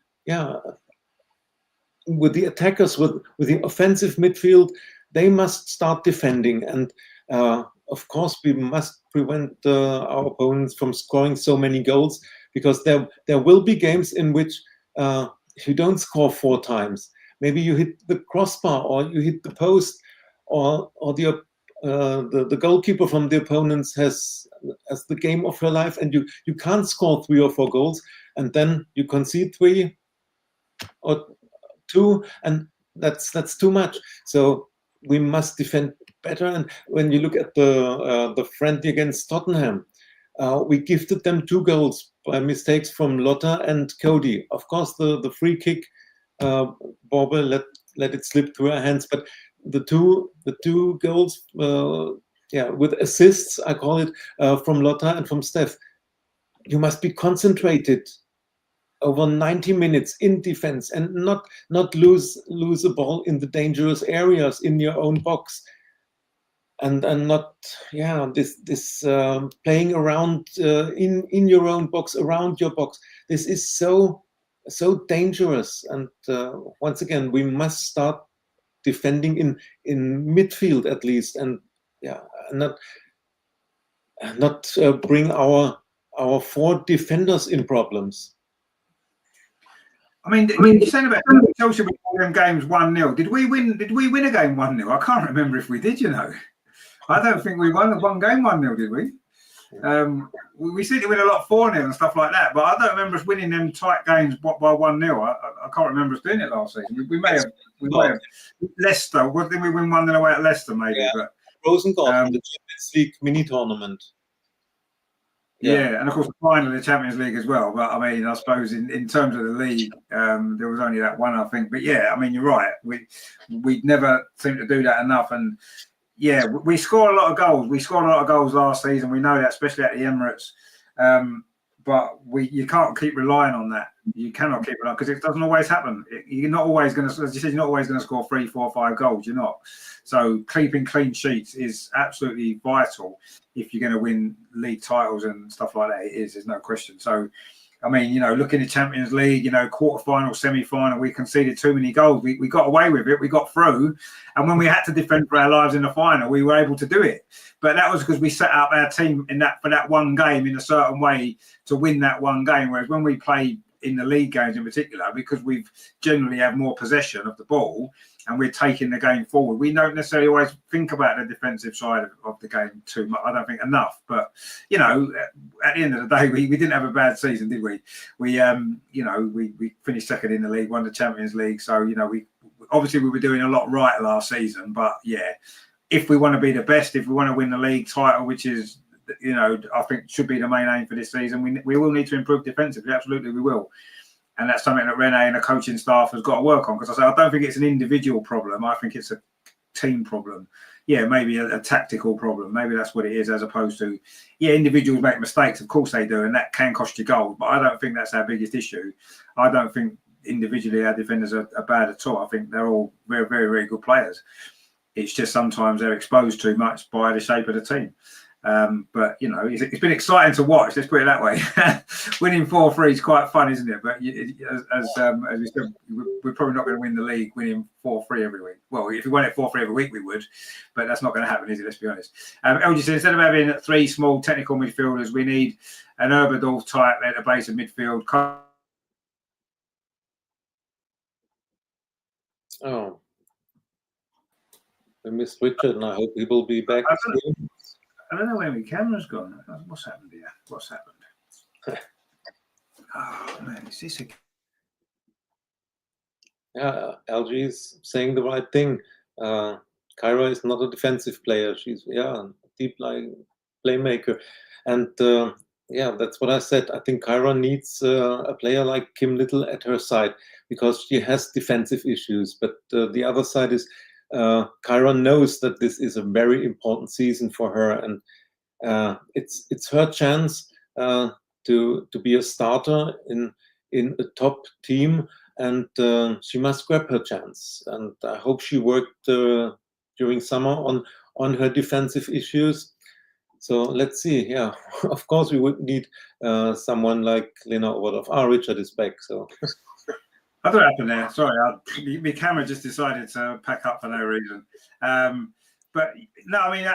with the attackers, with the offensive midfield. They must start defending, and of course we must prevent our opponents from scoring so many goals, because there will be games in which you don't score 4 times. Maybe you hit the crossbar, or you hit the post, or the goalkeeper from the opponents has the game of her life, and you can't score 3 or 4 goals, and then you concede 3 or 2, and that's too much. So we must defend better. And when you look at the friendly against Tottenham, we gifted them 2 goals by mistakes from Lotta and Cody. Of course, the free kick, Bobbe let it slip through her hands, but the two goals, with assists, I call it, from Lotta and from Steph. You must be concentrated over 90 minutes in defense, and not lose a ball in the dangerous areas in your own box, and not this playing around in your own box, around your box. This is so dangerous. And once again, we must start defending in midfield at least, and not bring our 4 defenders in problems. I mean, you're saying about Chelsea winning games 1-0. Did we win a game 1-0? I can't remember if we did. I don't think we won one game 1-0, did we? We seem to win a lot 4-0 and stuff like that, but I don't remember us winning them tight games by 1-0. I can't remember us doing it last season. We may have. Leicester, didn't we win 1-0 away at Leicester? Maybe. Yeah. But Rosengård in the Champions League mini tournament. Yeah, and of course the final of the Champions League as well. But I mean, I suppose in terms of the league, there was only that one, I think. But yeah, I mean, you're right. We never seem to do that enough. And yeah, we scored a lot of goals. We scored a lot of goals last season. We know that, especially at the Emirates. But you can't keep relying on that. You cannot keep relying, because it doesn't always happen. You're not always going to, as you said, you're not always going to score 3, 4, 5 goals. You're not. So keeping clean sheets is absolutely vital if you're going to win league titles and stuff like that. There's no question. So, I mean, looking at Champions League, quarter-final, semi-final, we conceded too many goals. We got away with it. We got through. And when we had to defend for our lives in the final, we were able to do it. But that was because we set up our team for that one game in a certain way to win that one game. Whereas when we play in the league games in particular, because we generally have more possession of the ball and we're taking the game forward, we don't necessarily always think about the defensive side of the game too much. I don't think enough. But at the end of the day, we didn't have a bad season, did we? We finished second in the league, won the Champions League. So we obviously we were doing a lot right last season. But yeah, if we want to be the best, if we want to win the league title, which is I think should be the main aim for this season, we will need to improve defensively. Absolutely, we will. And that's something that Renee and the coaching staff has got to work on. Because I don't think it's an individual problem. I think it's a team problem. Yeah, maybe a tactical problem. Maybe that's what it is, as opposed to, yeah, individuals make mistakes. Of course they do, and that can cost you goals. But I don't think that's our biggest issue. I don't think individually our defenders are bad at all. I think they're all very, very, very good players. It's just sometimes they're exposed too much by the shape of the team. But, you know, it's been exciting to watch. Let's put it that way. Winning 4-3 is quite fun, isn't it? But as we said, we're probably not going to win the league winning 4-3 every week. Well, if we won it 4-3 every week, we would. But that's not going to happen, is it? Let's be honest. LG said, instead of having 3 small technical midfielders, we need an Herberdorf type at the base of midfield. Oh, I missed Richard, and I hope he will be back soon. I don't know where my camera's gone. What's happened here? What's happened? Oh, man, is this a... Yeah, LG is saying the right thing. Kyra is not a defensive player. She's, a deep lying playmaker. And yeah, that's what I said. I think Kyra needs a player like Kim Little at her side, because she has defensive issues. But the other side is, Kyra knows that this is a very important season for her, and it's her chance to be a starter in a top team, and she must grab her chance. And I hope she worked during summer on her defensive issues. So let's see. Yeah, of course we would need someone like Lena Overdorf. Richard is back. So. I don't know what happened there. Sorry, my camera just decided to pack up for no reason. But no, I mean,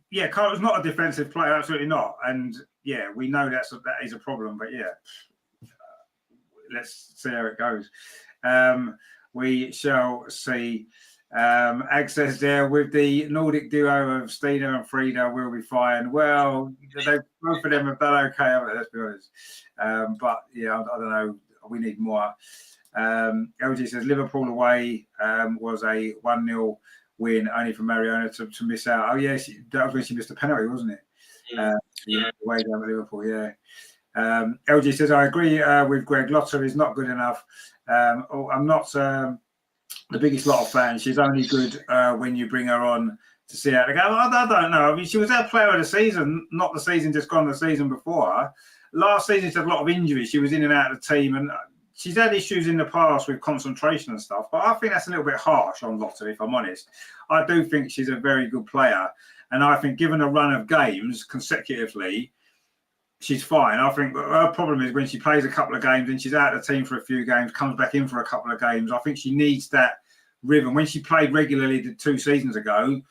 yeah, Carl's not a defensive player, absolutely not. And yeah, we know that is a problem. But yeah, let's see how it goes. We shall see. Ag says there, with the Nordic duo of Stina and Frida, we'll be fine. Well, both of them have done okay, let's be honest. But yeah, I don't know. We need more. LG says Liverpool away was a 1-0 win, only for Mariona to miss out. Oh yeah, that was when she missed a penalty, wasn't it? Away down at Liverpool, yeah. LG says I agree with Greg. Lotta is not good enough. I'm not the biggest Lotta fan. She's only good when you bring her on to see how to go. I don't know. I mean, she was our player of the season, not the season just gone, the season before. Last season, she had a lot of injuries. She was in and out of the team, and she's had issues in the past with concentration and stuff. But I think that's a little bit harsh on Lotta, if I'm honest. I do think she's a very good player, and I think given a run of games consecutively, she's fine. I think her problem is when she plays a couple of games and she's out of the team for a few games, comes back in for a couple of games. I think she needs that rhythm. When she played regularly 2 seasons ago,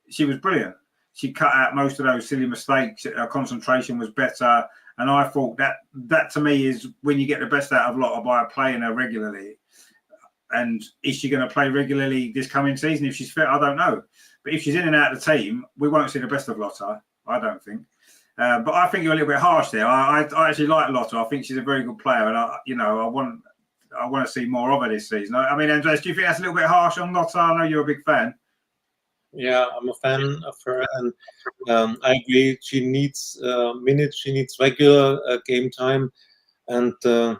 she was brilliant. She cut out most of those silly mistakes. Her concentration was better. And I thought that to me is when you get the best out of Lotta, by playing her regularly. And is she going to play regularly this coming season? If she's fit, I don't know. But if she's in and out of the team, we won't see the best of Lotta, I don't think. But I think you're a little bit harsh there. I actually like Lotta. I think she's a very good player, and I want to see more of her this season. I mean, Andreas, do you think that's a little bit harsh on Lotta? I know you're a big fan. Yeah, I'm a fan of her, and I agree. She needs minutes. She needs regular game time. And 2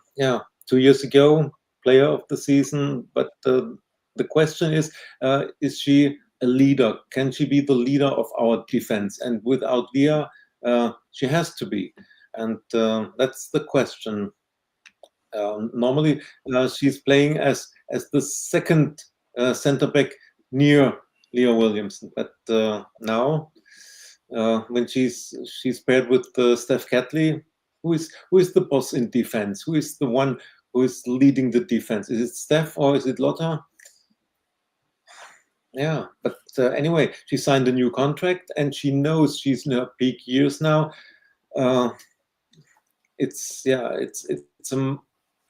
years ago, player of the season. But the question is she a leader? Can she be the leader of our defense? And without Leah, she has to be. And that's the question. Normally, she's playing as the second center back near Leah Williamson, but now when she's paired with Steph Catley, who is the boss in defense? Who is the one who is leading the defense? Is it Steph or is it Lotta? Yeah, but anyway, she signed a new contract and she knows she's in her peak years now. It's a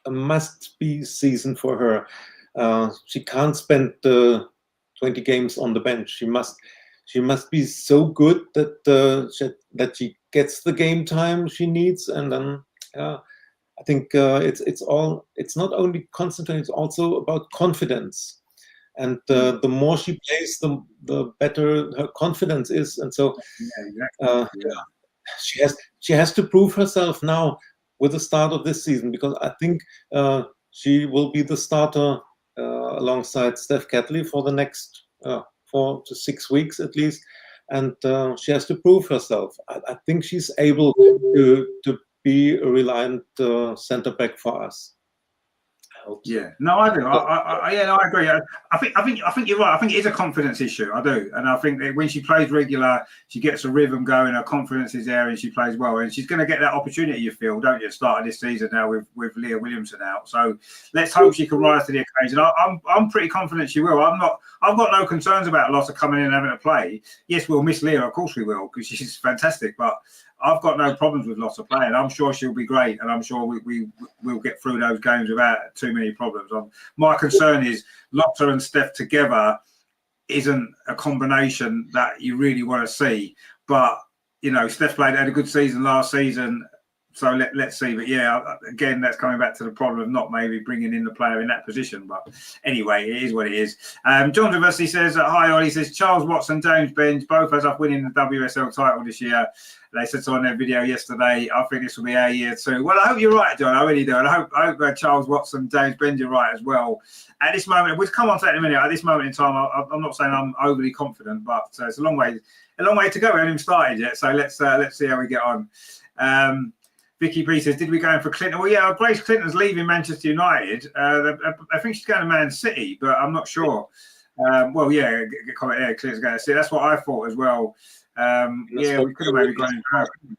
must-be season for her. She can't spend 20 games on the bench. She must be so good that she gets the game time she needs, and then I think it's not only concentrating, it's also about confidence. And the more she plays, the better her confidence is. And so she has to prove herself now. with the start of this season, because I think she will be the starter alongside Steph Catley for the next 4 to 6 weeks at least, and she has to prove herself. I think she's able to be a reliant centre back for us. Yeah, no, I do. I agree. I think you're right. I think it is a confidence issue. I do, and I think that when she plays regular, she gets a rhythm going. Her confidence is there, and she plays well. And she's going to get that opportunity. You feel, don't you? Starting this season now with Leah Williamson out. So let's hope she can rise to the occasion. I'm pretty confident she will. I've got no concerns about Lotta coming in and having to play. Yes, we'll miss Leah. Of course we will, because she's fantastic. But I've got no problems with Lotta playing. I'm sure she'll be great, and I'm sure we'll get through those games without too many problems. My concern is Lotta and Steph together isn't a combination that you really want to see. But Steph had a good season last season, so let's see. But yeah, again, that's coming back to the problem of not maybe bringing in the player in that position. But anyway, it is what it is. John Traversey says, hi Ollie, says Charles Watson, James Benj, both as up winning the WSL title this year. They said so on their video yesterday. I think this will be our year too. Well, I hope you're right, John. I really do. And I hope Charles Watson, James Benj are right as well. At this moment, we'll come on to that in a minute. At this moment in time, I'm not saying I'm overly confident, but it's a long way to go. We haven't even started yet. So let's see how we get on. Vicky P says, did we go in for Clinton? Well, yeah, Grace Clinton's leaving Manchester United. I think she's going to Man City, but I'm not sure. Well, yeah, comment there. Clinton's going to City. That's what I thought as well. Yeah, we could have maybe gone in.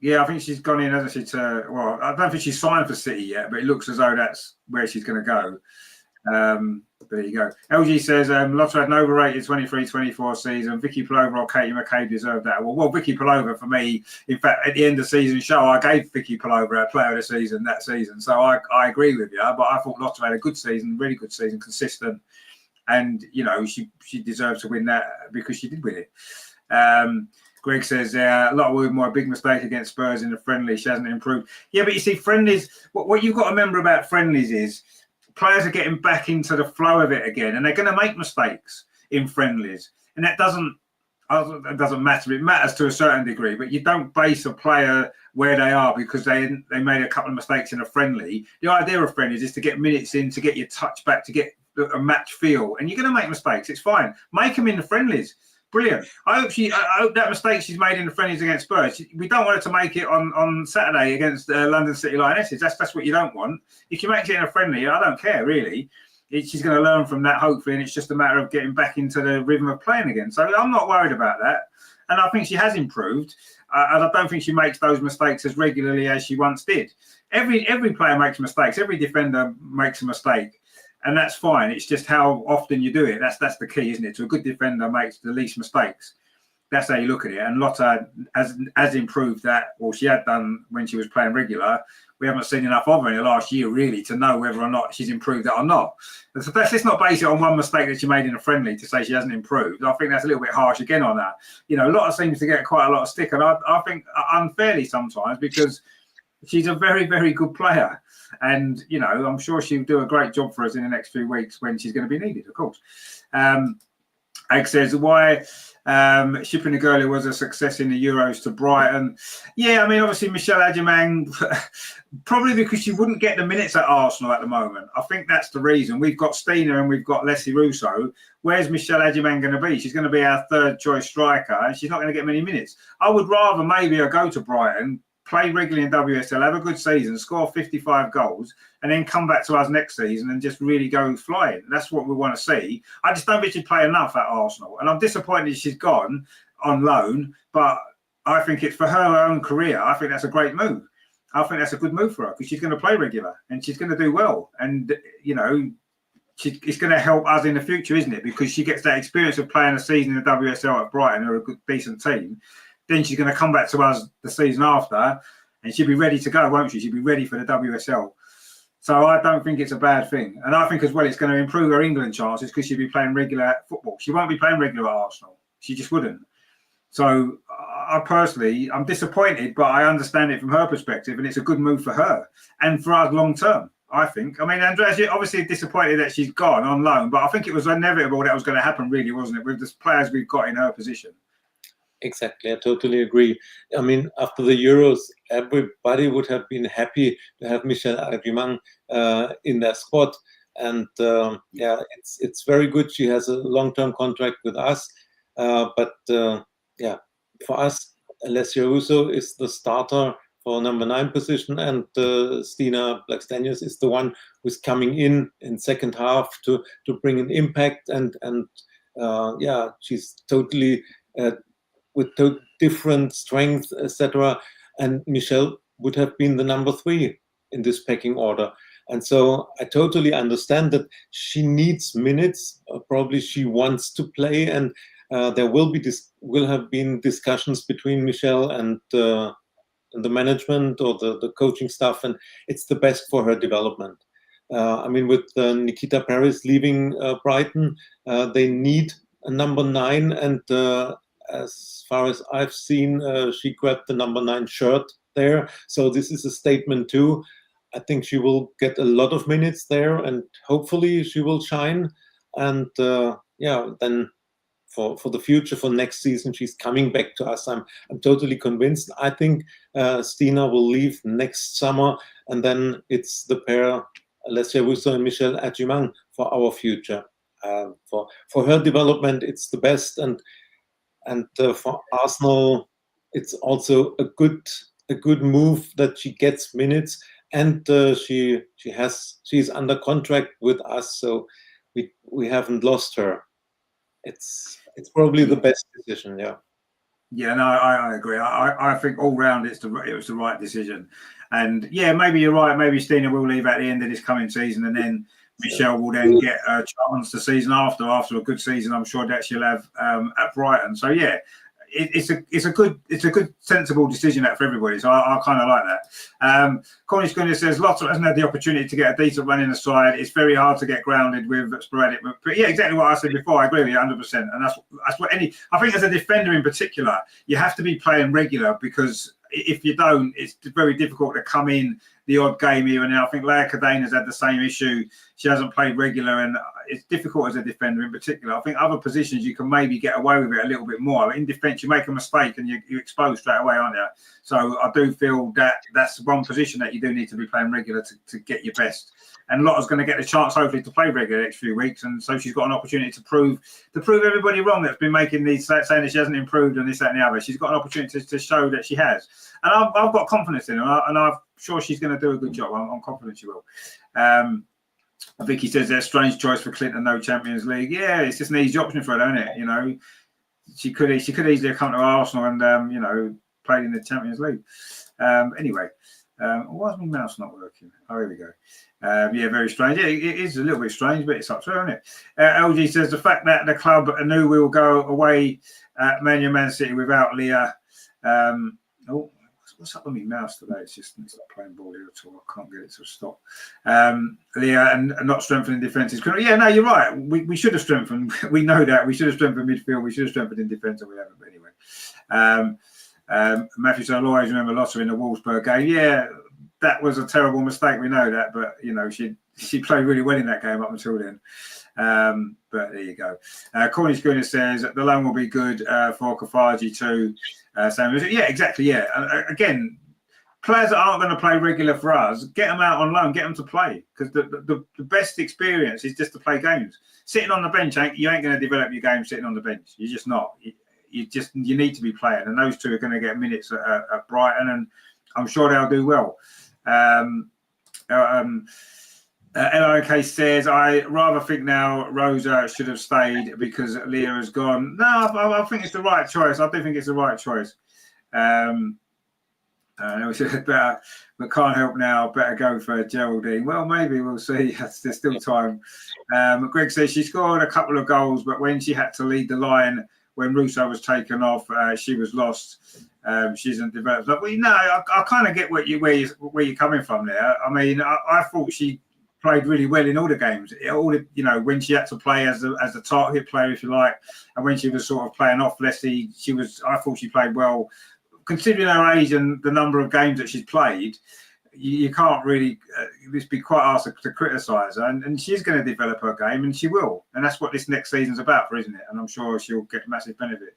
Yeah, I think she's gone in, hasn't she? Well, I don't think she's signed for City yet, but it looks as though that's where she's going to go. There you go. LG says Lotta had an overrated 23-24 season. Vicky Palover or Katie McCabe deserved that. Well, Vicky Palover for me. In fact, at the end of the season show, I gave Vicky Palover a player of the season that season. So I agree with you. But I thought Lotta had a good season, really good season, consistent. And, she deserves to win that because she did win it. Greg says, a lot of women were a big mistake against Spurs in the friendly. She hasn't improved. Yeah, but you see, friendlies, what you've got to remember about friendlies is players are getting back into the flow of it again, and they're going to make mistakes in friendlies. And that doesn't matter. It matters to a certain degree, but you don't base a player where they are because they made a couple of mistakes in a friendly. The idea of friendlies is to get minutes in, to get your touch back, to get a match feel, and you're going to make mistakes. It's fine. Make them in the friendlies. Brilliant. I hope that mistake she's made in the friendlies against Spurs. We don't want her to make it on Saturday against London City Lionesses. That's what you don't want. If you make it in a friendly, I don't care really. She's going to learn from that hopefully, and it's just a matter of getting back into the rhythm of playing again. So I'm not worried about that, and I think she has improved. And I don't think she makes those mistakes as regularly as she once did. Every player makes mistakes. Every defender makes a mistake. And that's fine. It's just how often you do it. That's the key, isn't it? So a good defender makes the least mistakes. That's how you look at it. And Lotta has improved that. Well, she had done when she was playing regular. We haven't seen enough of her in the last year, really, to know whether or not she's improved that or not. So let's not base it on one mistake that she made in a friendly to say she hasn't improved. I think that's a little bit harsh again on that. Lotta seems to get quite a lot of stick, and I think unfairly sometimes because she's a very, very good player. And, I'm sure she'll do a great job for us in the next few weeks when she's going to be needed, of course. Egg says, why shipping the girl who was a success in the Euros to Brighton? Yeah, I mean, obviously, Michelle Adjemang, probably because she wouldn't get the minutes at Arsenal at the moment. I think that's the reason. We've got Stina and we've got Leslie Russo. Where's Michelle Adjemang going to be? She's going to be our third choice striker, and she's not going to get many minutes. I would rather maybe her go to Brighton, play regularly in WSL, have a good season, score 55 goals, and then come back to us next season and just really go flying. That's what we want to see. I just don't think she'd play enough at Arsenal. And I'm disappointed she's gone on loan, but I think it's for her own career. I think that's a great move. I think that's a good move for her because she's going to play regular and she's going to do well. And, it's going to help us in the future, isn't it? Because she gets that experience of playing a season in the WSL at Brighton, who are a good, decent team. Then she's going to come back to us the season after and she'll be ready to go, won't she? She'll be ready for the WSL. So I don't think it's a bad thing. And I think as well it's going to improve her England chances because she'll be playing regular football. She won't be playing regular at Arsenal. She just wouldn't. So I'm disappointed, but I understand it from her perspective and it's a good move for her and for us long term, I think. I mean, Andreas, you're obviously disappointed that she's gone on loan, but I think it was inevitable that was going to happen really, wasn't it, with the players we've got in her position? Exactly, I totally agree. I mean, after the Euros, everybody would have been happy to have Michelle Agimang in their squad, and yeah, it's very good. She has a long-term contract with us, but yeah, for us, Alessia Russo is the starter for number 9 position, and Stina Blackstenius is the one who's coming in second half to bring an impact, and yeah, she's totally. With different strengths, etc. And Michelle would have been the number 3 in this pecking order. And so I totally understand that she needs minutes. Probably she wants to play, and there will have been discussions between Michelle and the management or the coaching staff, and it's the best for her development. I mean, with Nikita Paris leaving Brighton, they need a number 9, and as far as I've seen, she grabbed the number 9 shirt there. So this is a statement too. I think she will get a lot of minutes there, and hopefully she will shine. And yeah, then for the future, for next season, she's coming back to us. I'm totally convinced. I think Stina will leave next summer, and then it's the pair, Alessia Russo and Michelle Agimang, for our future. For her development, it's the best, and for Arsenal, it's also a good move that she gets minutes, and she's under contract with us, so we haven't lost her. It's probably the best decision. Yeah. Yeah, no, I agree. I think all round it was the right decision, and yeah, maybe you're right. Maybe Stina will leave at the end of this coming season, and then Michelle will then get a chance the season after a good season. I'm sure that she'll have at Brighton. So yeah, it's a good sensible decision for everybody. So I kind of like that. Cornish Gunner says Lotta hasn't had the opportunity to get a decent run in the side. It's very hard to get grounded with sporadic. But yeah, exactly what I said before. I agree with you 100%. And that's what I think as a defender in particular, you have to be playing regular, because if you don't, it's very difficult to come in the odd game here and there. I think Leia Cadena has had the same issue. She hasn't played regular, and it's difficult as a defender in particular. I think other positions you can maybe get away with it a little bit more. In defence, you make a mistake and you're exposed straight away, aren't you? So I do feel that that's one position that you do need to be playing regular to get your best. And Lotta's going to get the chance, hopefully, to play regular the next few weeks, and so she's got an opportunity to prove everybody wrong that's been making these saying that she hasn't improved and this, that, and the other. She's got an opportunity to show that she has, and I've got confidence in her, and I'm sure she's going to do a good job. I'm confident she will. I think he says there's a strange choice for Clinton, no Champions League. Yeah, it's just an easy option for her, isn't it? You know, she could easily come to Arsenal and you know, played in the Champions League. Anyway, why is my mouse not working? Oh, here we go. Yeah, very strange. Yeah, it is a little bit strange, but it's up to her, isn't it? LG says the fact that the club knew we will go away at Man City without Leah. What's up with my mouse today? It's not playing ball here at all. I can't get it to stop. Leah and not strengthening defences. Yeah, no, you're right. We should have strengthened. We know that. We should have strengthened midfield. We should have strengthened in defence, and we haven't. But anyway. Matthew said, I'll always remember Lotta in the Wolfsburg game. Yeah, that was a terrible mistake. We know that. But, you know, she played really well in that game up until then. But there you go. Cornish Gunner says the loan will be good for Kafaji too. Yeah, exactly. Yeah. Again, players that aren't going to play regular for us, get them out on loan, get them to play, because the best experience is just to play games. Sitting on the bench, you ain't going to develop your game sitting on the bench. You're just not. You need to be playing, and those two are going to get minutes at Brighton, and I'm sure they'll do well. LOK says, I rather think now Rosa should have stayed because Leah has gone. No, I think it's the right choice. I do think it's the right choice. But can't help now. Better go for Geraldine. Well, maybe we'll see. There's still time. Greg says she scored a couple of goals, but when she had to lead the line when Russo was taken off, she was lost. She isn't developed. But I kind of get where you're coming from there. I mean, I thought she played really well in all the games. When she had to play as the target player, if you like, and when she was sort of playing off Leslie, I thought she played well. Considering her age and the number of games that she's played, you can't really be quite hard to criticise her. And she's going to develop her game, and she will. And that's what this next season's about, isn't it? And I'm sure she'll get massive benefit.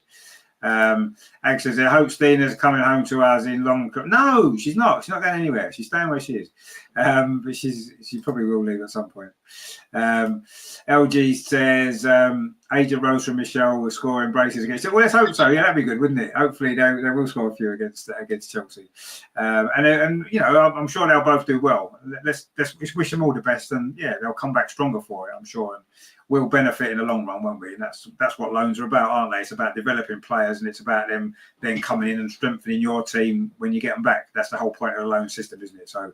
Ag says, I hope Stina's coming home to us in long. No, she's not. She's not going anywhere. She's staying where she is. But she probably will leave at some point. LG says, Agent Rose and Michelle will score braces against it. Well, let's hope so. Yeah, that'd be good, wouldn't it? Hopefully they will score a few against Chelsea. And you know, I'm sure they'll both do well. Let's wish them all the best, and yeah, they'll come back stronger for it, I'm sure. And we'll benefit in the long run, won't we? And that's what loans are about, aren't they? It's about developing players, and it's about them then coming in and strengthening your team when you get them back. That's the whole point of the loan system, isn't it? So,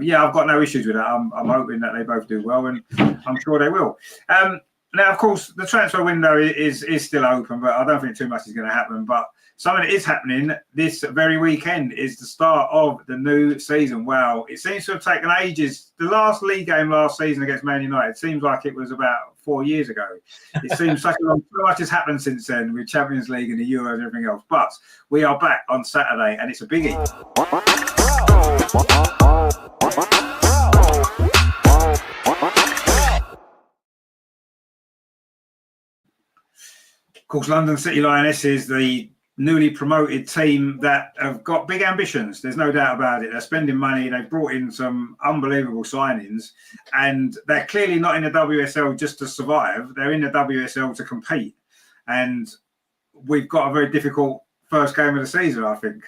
yeah, I've got no issues with that. I'm hoping that they both do well, and I'm sure they will. Now, of course, the transfer window is still open, but I don't think too much is going to happen. But something that is happening this very weekend is the start of the new season. Wow, it seems to have taken ages. The last league game last season against Man United seems like it was about 4 years ago. It seems so much has happened since then with Champions League and the Euros and everything else. But we are back on Saturday, and it's a biggie. Of course, London City Lionesses, the newly promoted team that have got big ambitions. There's no doubt about it. They're spending money. They've brought in some unbelievable signings, and they're clearly not in the WSL just to survive. They're in the WSL to compete. And we've got a very difficult first game of the season, I think.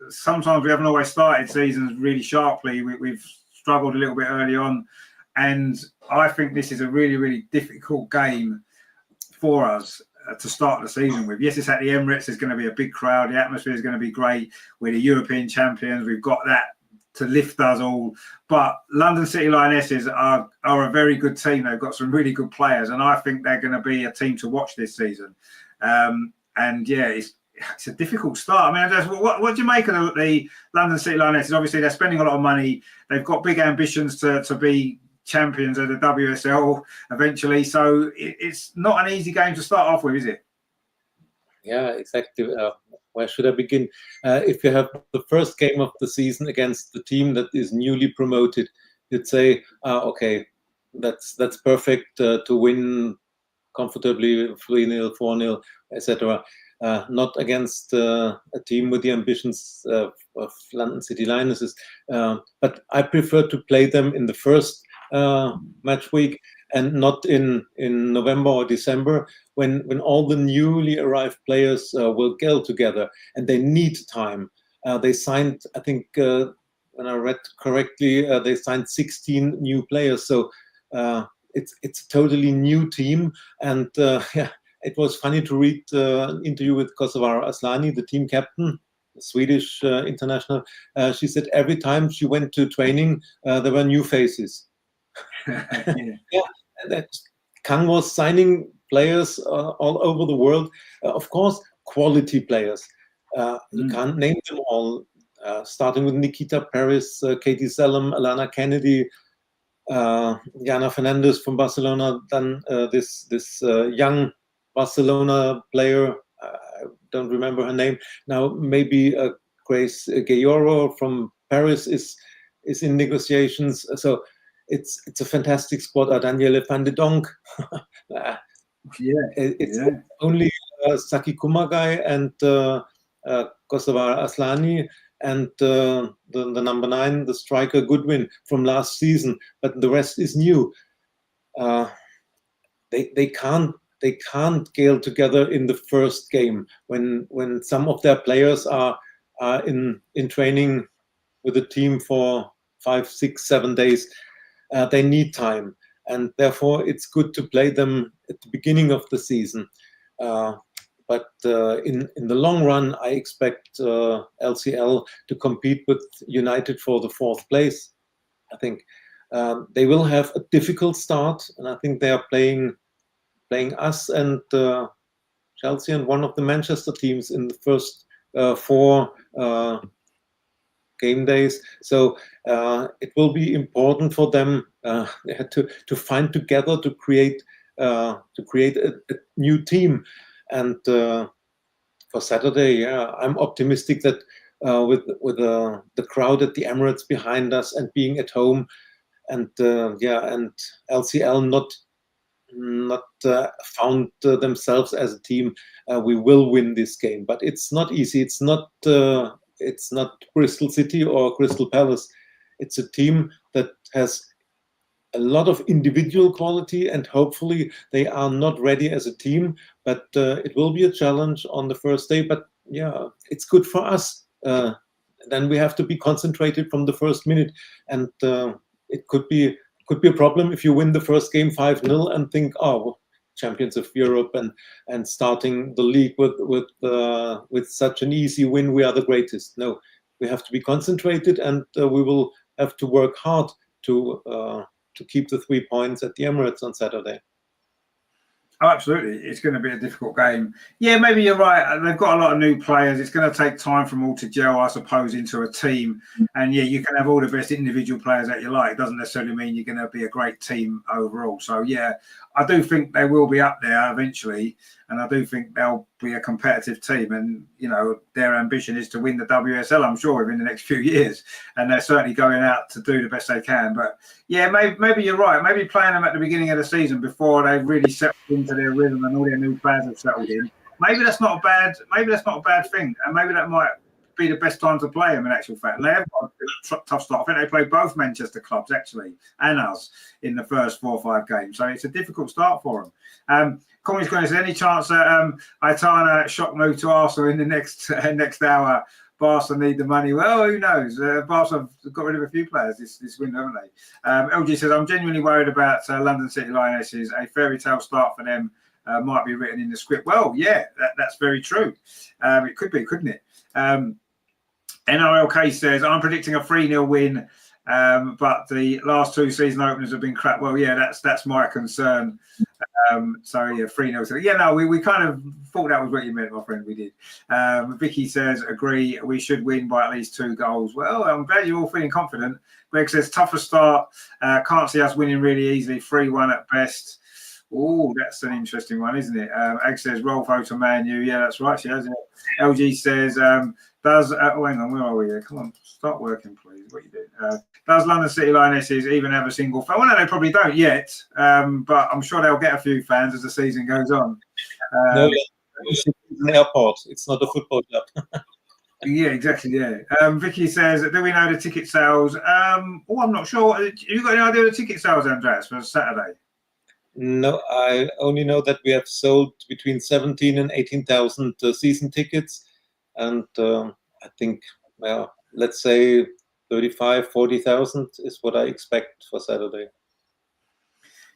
Sometimes we haven't always started seasons really sharply. We've struggled a little bit early on. And I think this is a really, really difficult game for us to start the season with. Yes, it's at the Emirates. There's going to be a big crowd. The atmosphere is going to be great. We're the European champions. We've got that to lift us all. But London City Lionesses are a very good team. They've got some really good players, and I think they're going to be a team to watch this season. And yeah, it's a difficult start. I mean, what do you make of the London City Lionesses? Obviously, they're spending a lot of money. They've got big ambitions to be champions of the WSL eventually, so it's not an easy game to start off with, is it? Yeah, exactly. Where should I begin? If you have the first game of the season against the team that is newly promoted, you'd say, okay, that's perfect to win comfortably 3-0, 4-0, etc. Not against a team with the ambitions of London City Lionesses. But I prefer to play them in the first match week and not in November or December when all the newly arrived players will gel together, and they need time. They signed, I think, when I read correctly, they signed 16 new players. So it's a totally new team. And yeah, it was funny to read an interview with Kosovare Asllani, the team captain, Swedish international. She said every time she went to training, there were new faces. Yeah, Kang was signing players all over the world. Of course, quality players. You can't name them all. Starting with Nikita Paris, Katie Selam, Alana Kennedy, Jana Fernandez from Barcelona. Then this young Barcelona player. I don't remember her name now. Maybe Grace Gayoro from Paris is in negotiations. So. It's a fantastic squad. Daniele van de Donk. It's only Saki Kumagai and Kosovare Asllani and the number 9, the striker Goodwin from last season. But the rest is new. They can't gel together in the first game when some of their players are in training with the team for 5, 6, 7 days. They need time, and therefore it's good to play them at the beginning of the season. But in the long run, I expect LCL to compete with United for the 4th place. I think they will have a difficult start, and I think they are playing us and Chelsea and one of the Manchester teams in the first 4 game days. So it will be important for them to find together to create a new team. And for Saturday, yeah, I'm optimistic that with the crowd at the Emirates behind us and being at home, and and LCL found themselves as a team. We will win this game, but it's not easy. It's not Bristol City or Crystal Palace. It's a team that has a lot of individual quality, and hopefully they are not ready as a team. But it will be a challenge on the first day. But yeah, it's good for us. Then we have to be concentrated from the first minute, and it could be a problem if you win the first game 5-0 and think, oh, champions of Europe and starting the league with such an easy win, we are the greatest. No, we have to be concentrated, and we will have to work hard to keep the 3 points at the Emirates on Saturday. Oh, absolutely. It's going to be a difficult game. Yeah, maybe you're right. They've got a lot of new players. It's going to take time for them all to gel, I suppose, into a team. And yeah, you can have all the best individual players that you like. It doesn't necessarily mean you're going to be a great team overall. So yeah, I do think they will be up there eventually. And I do think they'll be a competitive team. And, you know, their ambition is to win the WSL, I'm sure, within the next few years. And they're certainly going out to do the best they can. But yeah, maybe you're right. Maybe playing them at the beginning of the season before they've really settled into their rhythm and all their new players have settled in. Maybe that's not a bad thing. And maybe that might be the best time to play them in actual fact. And they have got a tough start. I think they played both Manchester clubs actually and us in the first 4 or 5 games. So it's a difficult start for them. Corey's going to say, any chance that Aitana shock move to Arsenal in the next hour? Barca need the money. Well, who knows? Barca have got rid of a few players this window, haven't they? LG says, I'm genuinely worried about London City Lionesses. A fairy tale start for them might be written in the script. Well, yeah, that's very true. It could be, couldn't it? NRLK says, I'm predicting a 3-0 win, but the last 2 season openers have been crap. Well, yeah, that's my concern. So yeah, 3-0. So, yeah, no, we kind of thought that was what you meant, my friend. We did. Vicky says, agree, we should win by at least 2 goals. Well, I'm glad you're all feeling confident. Greg says, tougher start. Can't see us winning really easily. 3-1 at best. Oh, that's an interesting one, isn't it? Ag says, roll photo Man U. Yeah, that's right. She has it. LG says, hang on, where are we here? Come on, start working, please. What are you doing? Does London City Lionesses even have a single fan? Well, no, they probably don't yet, but I'm sure they'll get a few fans as the season goes on. No, it's an airport. It's not a football club. Yeah, exactly. Yeah. Vicky says, do we know the ticket sales? I'm not sure. Have you got any idea of the ticket sales, Andreas, for Saturday? No, I only know that we have sold between 17 and 18,000 season tickets. And I think, well, let's say 35, 40,000 is what I expect for Saturday.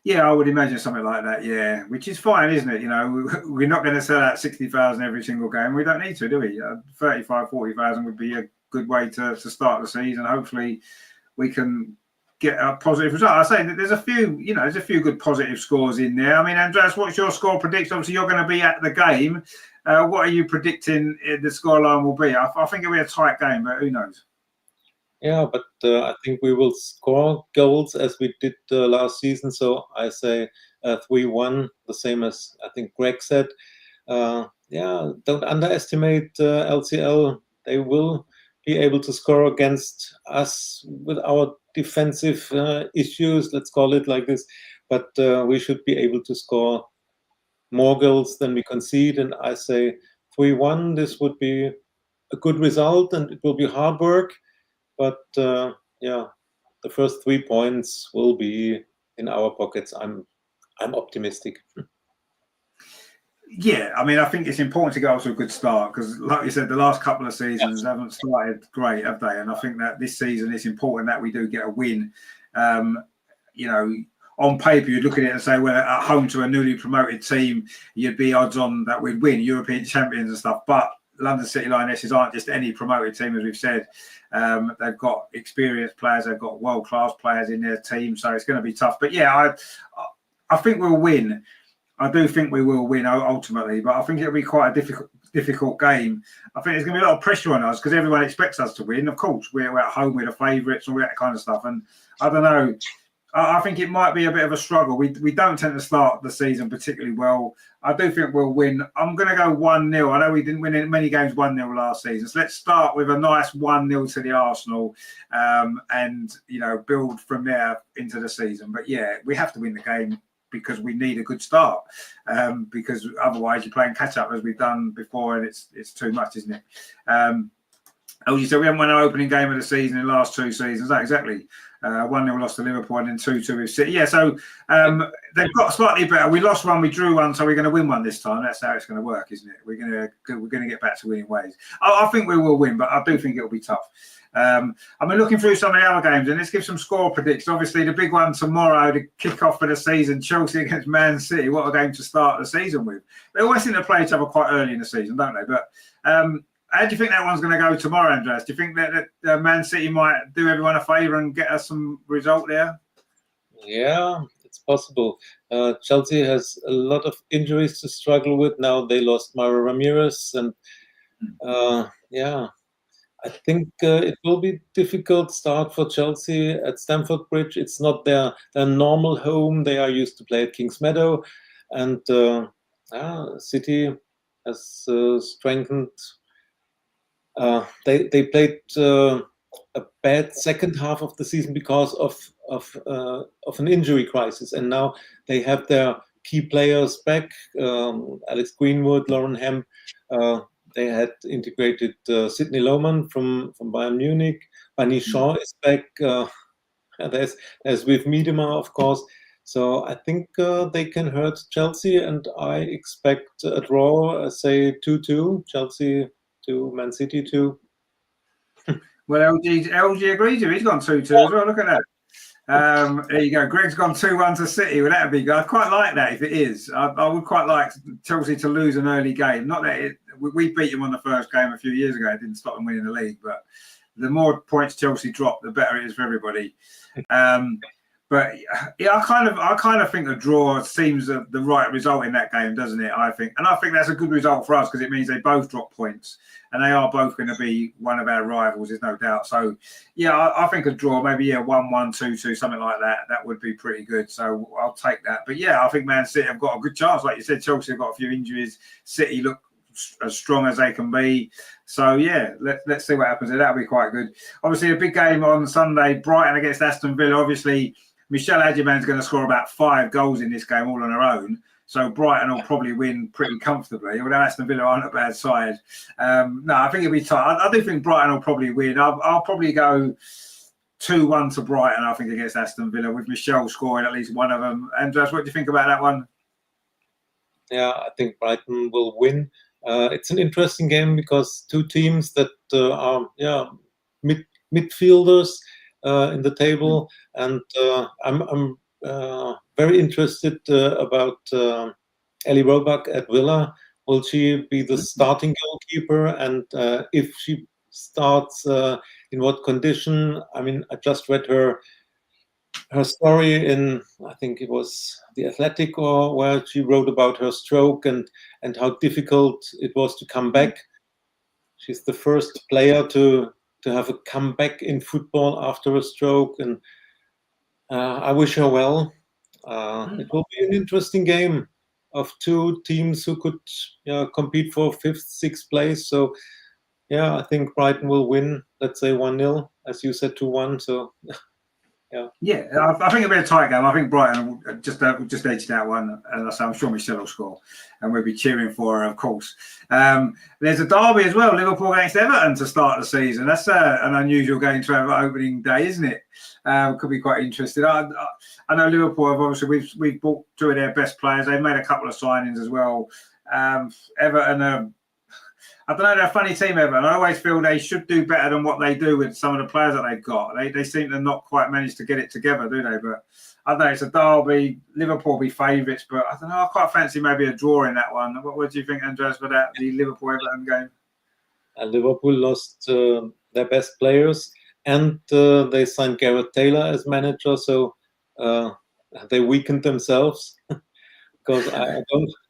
Yeah, I would imagine something like that, yeah, which is fine, isn't it? You know, we're not going to sell out 60,000 every single game. We don't need to, do we? 35, 40,000 would be a good way to start the season. Hopefully we can get a positive result. I say that there's a few good positive scores in there. I mean, Andreas, what's your score prediction? Obviously, you're going to be at the game. What are you predicting the scoreline will be? I think it'll be a tight game, but who knows? Yeah, but I think we will score goals as we did last season. So I say 3-1, the same as I think Greg said. Yeah, don't underestimate LCL. They will be able to score against us with our defensive issues, let's call it like this. But we should be able to score more goals than we concede. And I say 3-1, this would be a good result, and it will be hard work. But yeah, the first 3 points will be in our pockets. I'm optimistic. Yeah, I mean, I think it's important to get off to a good start because, like you said, the last couple of seasons haven't started great, have they? And I think that this season it's important that we do get a win. You know, on paper, you'd look at it and say, well, at home to a newly promoted team, you'd be odds on that we'd win, European champions and stuff. But London City Lionesses aren't just any promoted team, as we've said. They've got experienced players, they've got world-class players in their team, so it's going to be tough. But yeah, I think we'll win. I do think we will win ultimately, but I think it'll be quite a difficult game. I think there's going to be a lot of pressure on us because everyone expects us to win. Of course, we're at home, we're the favourites, and all that kind of stuff. And I don't know. I think it might be a bit of a struggle. We don't tend to start the season particularly well. I do think we'll win. I'm going to go 1-0. I know we didn't win many games 1-0 last season. So let's start with a nice 1-0 to the Arsenal and, you know, build from there into the season. But yeah, we have to win the game. because we need a good start, because otherwise you're playing catch up as we've done before, and it's too much, isn't it? You said we haven't won our opening game of the season in the last 2 seasons. That exactly. 1-0 lost to Liverpool and then 2-2 with City. Yeah, so they've got slightly better. We lost one, we drew one, so we're going to win one this time. That's how it's going to work, isn't it? We're going to get back to winning ways. I think we will win, but I do think it'll be tough. I've been looking through some of the other games, and let's give some score predictions. Obviously, the big one tomorrow, the kick-off for the season, Chelsea against Man City. What a game to start the season with. They always seem to play each other quite early in the season, don't they? But how do you think that one's going to go tomorrow, Andreas? Do you think that Man City might do everyone a favour and get us some result there? Yeah, it's possible. Chelsea has a lot of injuries to struggle with now. They lost Mauro Ramirez, and I think it will be a difficult start for Chelsea at Stamford Bridge. It's not their normal home. They are used to play at Kings Meadow, and City has strengthened. They played a bad second half of the season because of an injury crisis, and now they have their key players back. Alex Greenwood, Lauren Hemp. They had integrated Sidney Lohmann from Bayern Munich. Bunny Shaw is back. There's with Miedema, of course. So I think they can hurt Chelsea, and I expect a draw, say 2-2, Chelsea to Man City 2. Well, LG agrees with you. He's gone 2-2 as well. Look at that. There you go. Greg's gone 2-1 to City. Well, that'd be good. I quite like that if it is. I would quite like Chelsea to lose an early game. Not that we beat them on the first game a few years ago. It didn't stop them winning the league. But the more points Chelsea drop, the better it is for everybody. But yeah, I kind of think a draw seems the right result in that game, doesn't it? I think that's a good result for us because it means they both drop points, and they are both going to be one of our rivals. There's no doubt. So yeah, I think a draw, maybe 1-1, 2-2, something like that. That would be pretty good. So I'll take that. But yeah, I think Man City have got a good chance. Like you said, Chelsea have got a few injuries. City look as strong as they can be. So yeah, let's see what happens. That'll be quite good. Obviously, a big game on Sunday, Brighton against Aston Villa. Obviously, Michelle Adjeman's going to score about 5 goals in this game, all on her own. So Brighton will probably win pretty comfortably, although Aston Villa aren't a bad side. No, I think it'll be tight. I do think Brighton will probably win. I'll probably go 2-1 to Brighton, I think, against Aston Villa, with Michelle scoring at least one of them. Andreas, what do you think about that one? Yeah, I think Brighton will win. It's an interesting game because two teams that are midfielders in the table, and I'm very interested about Ellie Roebuck at Villa. Will she be the starting goalkeeper, and if she starts, in what condition? I mean, I just read her story in, I think it was The Athletic, or where she wrote about her stroke and how difficult it was to come back. She's the first player to have a comeback in football after a stroke, and I wish her well. It will be an interesting game of two teams who could compete for 5th, 6th place. So yeah, I think Brighton will win, let's say 1-0, as you said, 2-1. So yeah, I think it'll be a tight game. I think Brighton will just edge that one, and I'm sure Michelle will score, and we'll be cheering for her, of course. There's a derby as well, Liverpool against Everton to start the season. That's an unusual game to have at opening day, isn't it? Could be quite interesting. I know Liverpool have obviously we've bought 2 of their best players. They've made a couple of signings as well. Everton. I don't know, they're a funny team, Everton. I always feel they should do better than what they do with some of the players that they've got. They seem to not quite manage to get it together, do they? But I don't know, it's a derby. Liverpool will be favourites, but I don't know, I quite fancy maybe a draw in that one. What do you think, Andreas, for that, the Liverpool-Everton game? Liverpool lost their best players, and they signed Gareth Taylor as manager, so they weakened themselves. Because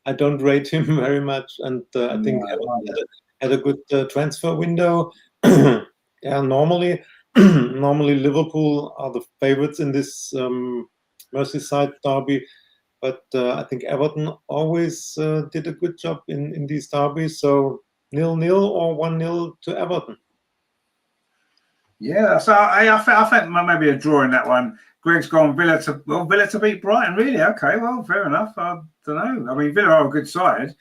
I don't rate him very much, and I think had a good transfer window. Normally Liverpool are the favourites in this Merseyside derby, but I think Everton always did a good job in these derbies. So 0-0 or 1-0 to Everton. Yeah, so I think maybe a draw in that one. Greg's gone Villa to beat Brighton. Really? Okay, well, fair enough. I don't know. I mean, Villa are a good side,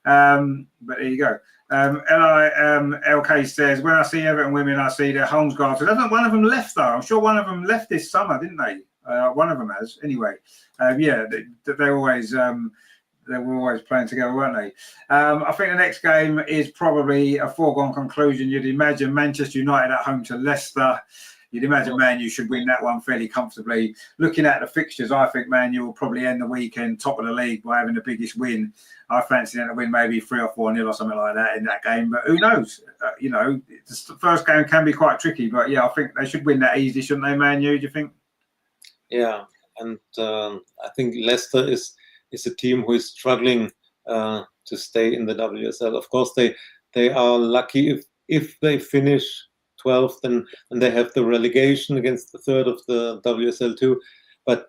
but there you go. LK says, when I see Everton women, I see their homes guards. Hasn't one of them left though? I'm sure one of them left this summer, didn't they? One of them has. Anyway, yeah, they always. They were always playing together, weren't they? I think the next game is probably a foregone conclusion. You'd imagine Manchester United at home to Leicester. You'd imagine Man U should win that one fairly comfortably. Looking at the fixtures, I think Man U will probably end the weekend top of the league by having the biggest win. I fancy them to win maybe 3 or 4-0 or something like that in that game. But who knows? You know, the first game can be quite tricky. But yeah, I think they should win that easily, shouldn't they, Man U? Do you think? Yeah, and I think Leicester is a team who is struggling to stay in the WSL. Of course, they are lucky if they finish 12th, then they have the relegation against the third of the WSL too. But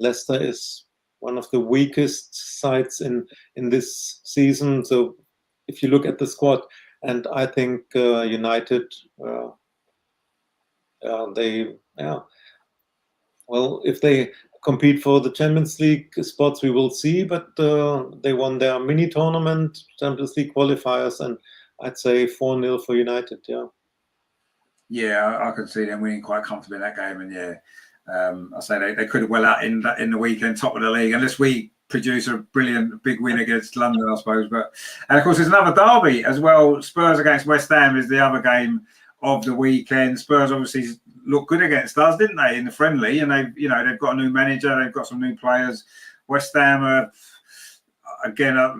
Leicester is one of the weakest sides in this season. So if you look at the squad, and I think United, well, if they compete for the Champions League spots, we will see. But they won their mini tournament, Champions League qualifiers, and I'd say 4-0 for United. Yeah, I could see them winning quite comfortably in that game, and yeah, I say they could have well out in the weekend, top of the league, unless we produce a brilliant big win against London, I suppose. But and of course, there's another derby as well. Spurs against West Ham is the other game of the weekend. Spurs obviously looked good against us, didn't they, in the friendly? And they've got a new manager, they've got some new players. West Ham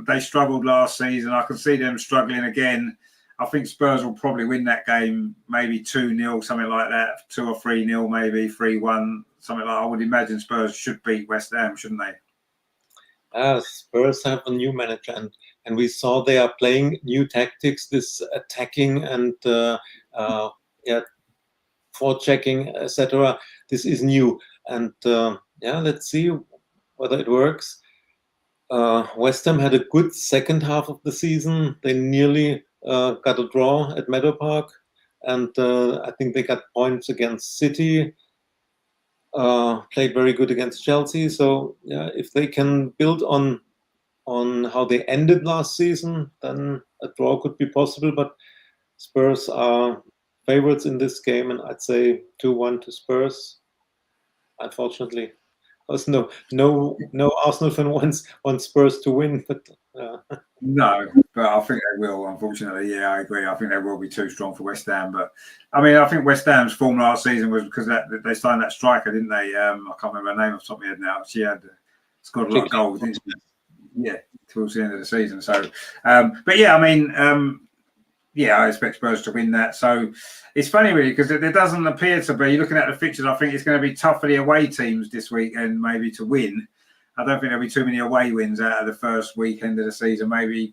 they struggled last season. I can see them struggling again. I think Spurs will probably win that game, maybe 2-0, something like that, 2 or 3-0, maybe 3-1, something like that. I would imagine Spurs should beat West Ham, shouldn't they? Spurs have a new manager, and we saw they are playing new tactics, this attacking and forechecking, etc. This is new, and let's see whether it works. West Ham had a good second half of the season. They nearly got a draw at Meadow Park, and I think they got points against City. Played very good against Chelsea. So yeah, if they can build on how they ended last season, then a draw could be possible. But Spurs are favorites in this game, and I'd say 2-1 to Spurs. Unfortunately, because no Arsenal fan wants Spurs to win, but. No, but I think they will, unfortunately. Yeah, I agree. I think they will be too strong for West Ham. But, I mean, I think West Ham's form last season was because they signed that striker, didn't they? I can't remember her name off the top of my head now. She had scored a lot of goals, didn't she? Yeah, towards the end of the season. So, but yeah, I mean, I expect Spurs to win that. So it's funny, really, because there doesn't appear to be, looking at the fixtures, I think it's going to be tough for the away teams this weekend, maybe to win. I don't think there'll be too many away wins out of the first weekend of the season. Maybe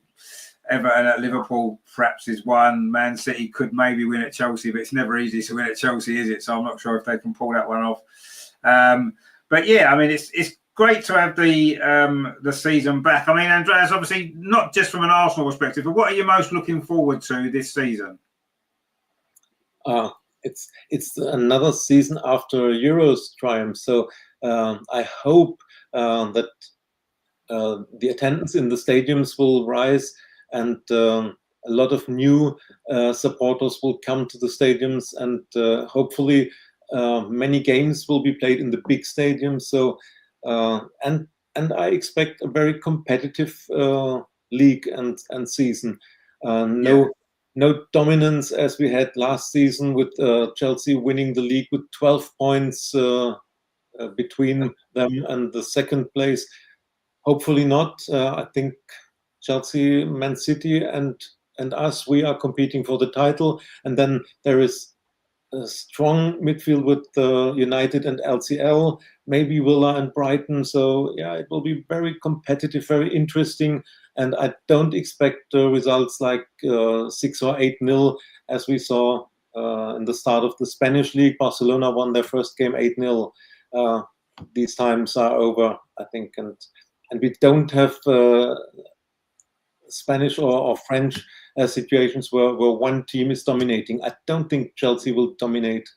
Everton at Liverpool perhaps is one. Man City could maybe win at Chelsea, but it's never easy to win at Chelsea, is it? So I'm not sure if they can pull that one off. But yeah, I mean, it's great to have the season back. I mean, Andreas, obviously not just from an Arsenal perspective, but what are you most looking forward to this season? It's another season after Euros triumph. So I hope that the attendance in the stadiums will rise, and a lot of new supporters will come to the stadiums, and hopefully many games will be played in the big stadiums. So and I expect a very competitive league and season. No dominance as we had last season with Chelsea winning the league with 12 points between them and the second place. Hopefully not. I think Chelsea, Man City, and us, we are competing for the title. And then there is a strong midfield with United and LCL, maybe Villa and Brighton. So yeah, it will be very competitive, very interesting. And I don't expect results like 6 or 8-0 as we saw in the start of the Spanish league. Barcelona won their first game 8-0. These times are over, I think, and we don't have Spanish or French situations where one team is dominating. I don't think Chelsea will dominate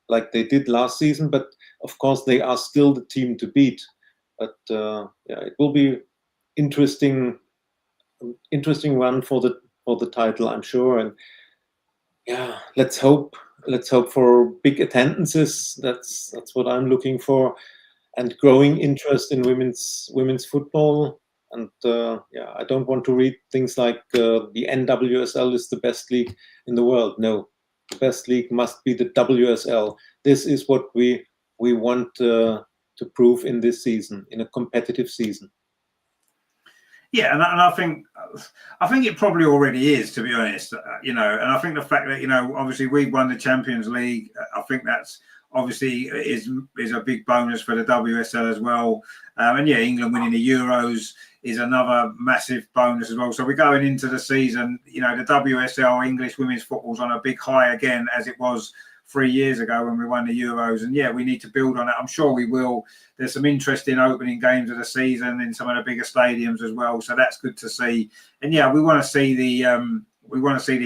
like they did last season, but of course, they are still the team to beat. But it will be interesting run for the title, I'm sure. And yeah, let's hope for big attendances. That's what I'm looking for, and growing interest in women's football. And I don't want to read things like the NWSL is the best league in the world. No, the best league must be the WSL. This is what we want to prove in this season, in a competitive season. Yeah, and I think it probably already is, to be honest. And I think the fact that obviously we've won the Champions League, I think that's obviously is a big bonus for the WSL as well. And England winning the Euros is another massive bonus as well. So we're going into the season, the WSL English women's football's on a big high again, as it was 3 years ago when we won the Euros. And we need to build on it. I'm sure we will. There's some interesting opening games of the season in some of the bigger stadiums as well. So that's good to see. And we want to see the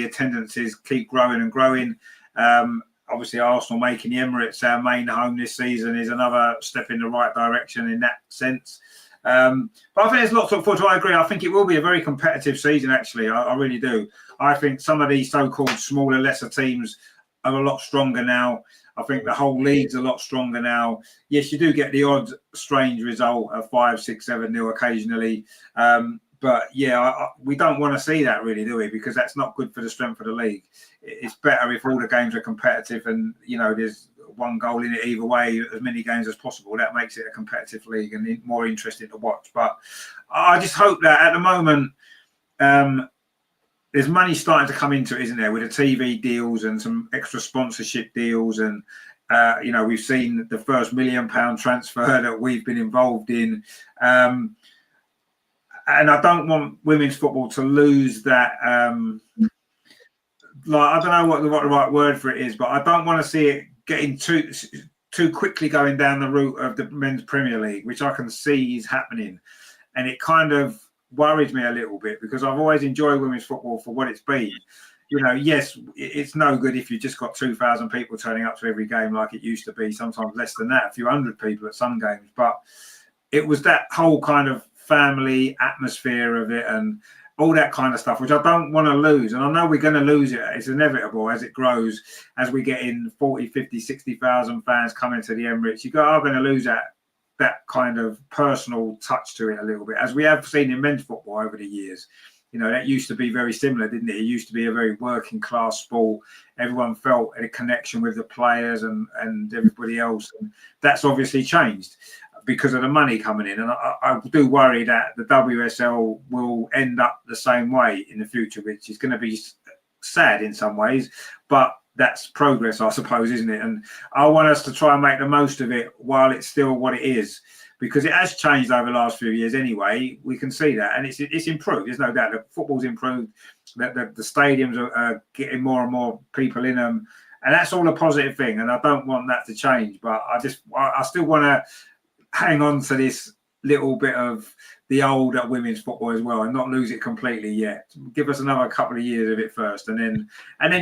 attendances keep growing and growing. Obviously, Arsenal making the Emirates our main home this season is another step in the right direction in that sense. But I think there's lots to look forward to. I agree. I think it will be a very competitive season, actually. I really do. I think some of these so-called smaller, lesser teams are a lot stronger now. I think the whole league's a lot stronger now. Yes, you do get the odd strange result of 5-6, 7-0 occasionally. But we don't want to see that, really, do we? Because that's not good for the strength of the league. It's better if all the games are competitive and there's one goal in it either way, as many games as possible. That makes it a competitive league and more interesting to watch. But I just hope that at the moment there's money starting to come into it, isn't there, with the TV deals and some extra sponsorship deals. And we've seen the first £1 million transfer that we've been involved in. And I don't want women's football to lose that. I don't know what the right word for it is, but I don't want to see it getting too quickly going down the route of the Men's Premier League, which I can see is happening. And it kind of worries me a little bit, because I've always enjoyed women's football for what it's been. Yes, it's no good if you just got 2,000 people turning up to every game like it used to be, sometimes less than that, a few hundred people at some games. But it was that whole kind of family atmosphere of it and all that kind of stuff, which I don't want to lose. And I know we're going to lose it. It's inevitable as it grows, as we get in 40, 50, 60,000 fans coming to the Emirates. You are going to lose that kind of personal touch to it a little bit, as we have seen in men's football over the years. That used to be very similar, didn't it? It used to be a very working class sport. Everyone felt a connection with the players and everybody else. And that's obviously changed because of the money coming in. And I do worry that the WSL will end up the same way in the future, which is going to be sad in some ways, but that's progress, I suppose, isn't it? And I want us to try and make the most of it while it's still what it is, because it has changed over the last few years anyway. We can see that, and it's improved. There's no doubt that football's improved, that the stadiums are getting more and more people in them, and that's all a positive thing, and I don't want that to change. But I still want to hang on to this little bit of the old women's football as well, and not lose it completely yet. Give us another couple of years of it first, and then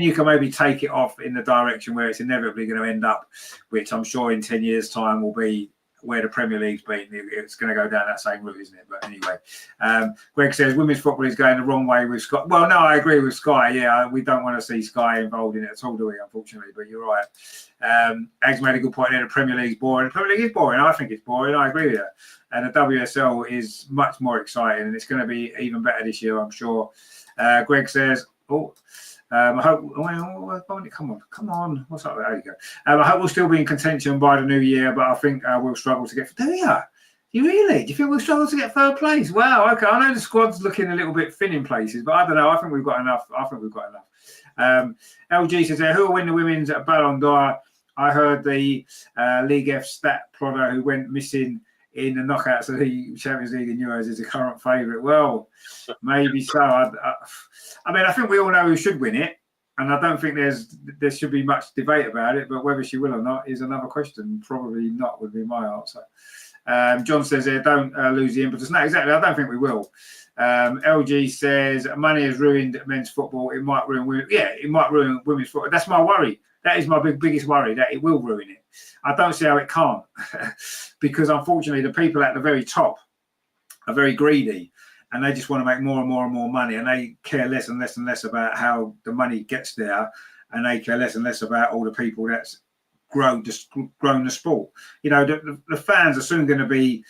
you can maybe take it off in the direction where it's inevitably going to end up, which I'm sure in 10 years' time will be where the Premier League's been. It's going to go down that same route, isn't it? But anyway, Greg says women's football is going the wrong way with Sky. Well, no, I agree with Sky. Yeah, we don't want to see Sky involved in it at all, do we? Unfortunately, but you're right. Ag's made a good point there. The Premier League's boring. The Premier League is boring. I think it's boring. I agree with that. And the WSL is much more exciting, and it's going to be even better this year, I'm sure. Greg says, I hope. Come on. What's up? There you go. I hope we'll still be in contention by the new year, but I think we'll struggle to get. There we are. Do you think we'll struggle to get third place? Wow. Okay. I know the squad's looking a little bit thin in places, but I don't know. I think we've got enough. LG says, who will win the women's Ballon d'Or? I heard the League F stat plotter who went missing in the knockouts of the Champions League and Euros is a current favourite. Well, maybe so. I think we all know who should win it, and I don't think there should be much debate about it. But whether she will or not is another question. Probably not would be my answer. John says there, don't lose the impetus. No, exactly. I don't think we will. LG says money has ruined men's football. It might ruin women. Yeah, it might ruin women's football. That's my worry. That is my biggest worry, that it will ruin it. I don't see how it can't, because unfortunately the people at the very top are very greedy, and they just want to make more and more and more money, and they care less and less and less about how the money gets there, and they care less and less about all the people that's grown the sport. You know, the fans are soon going to be,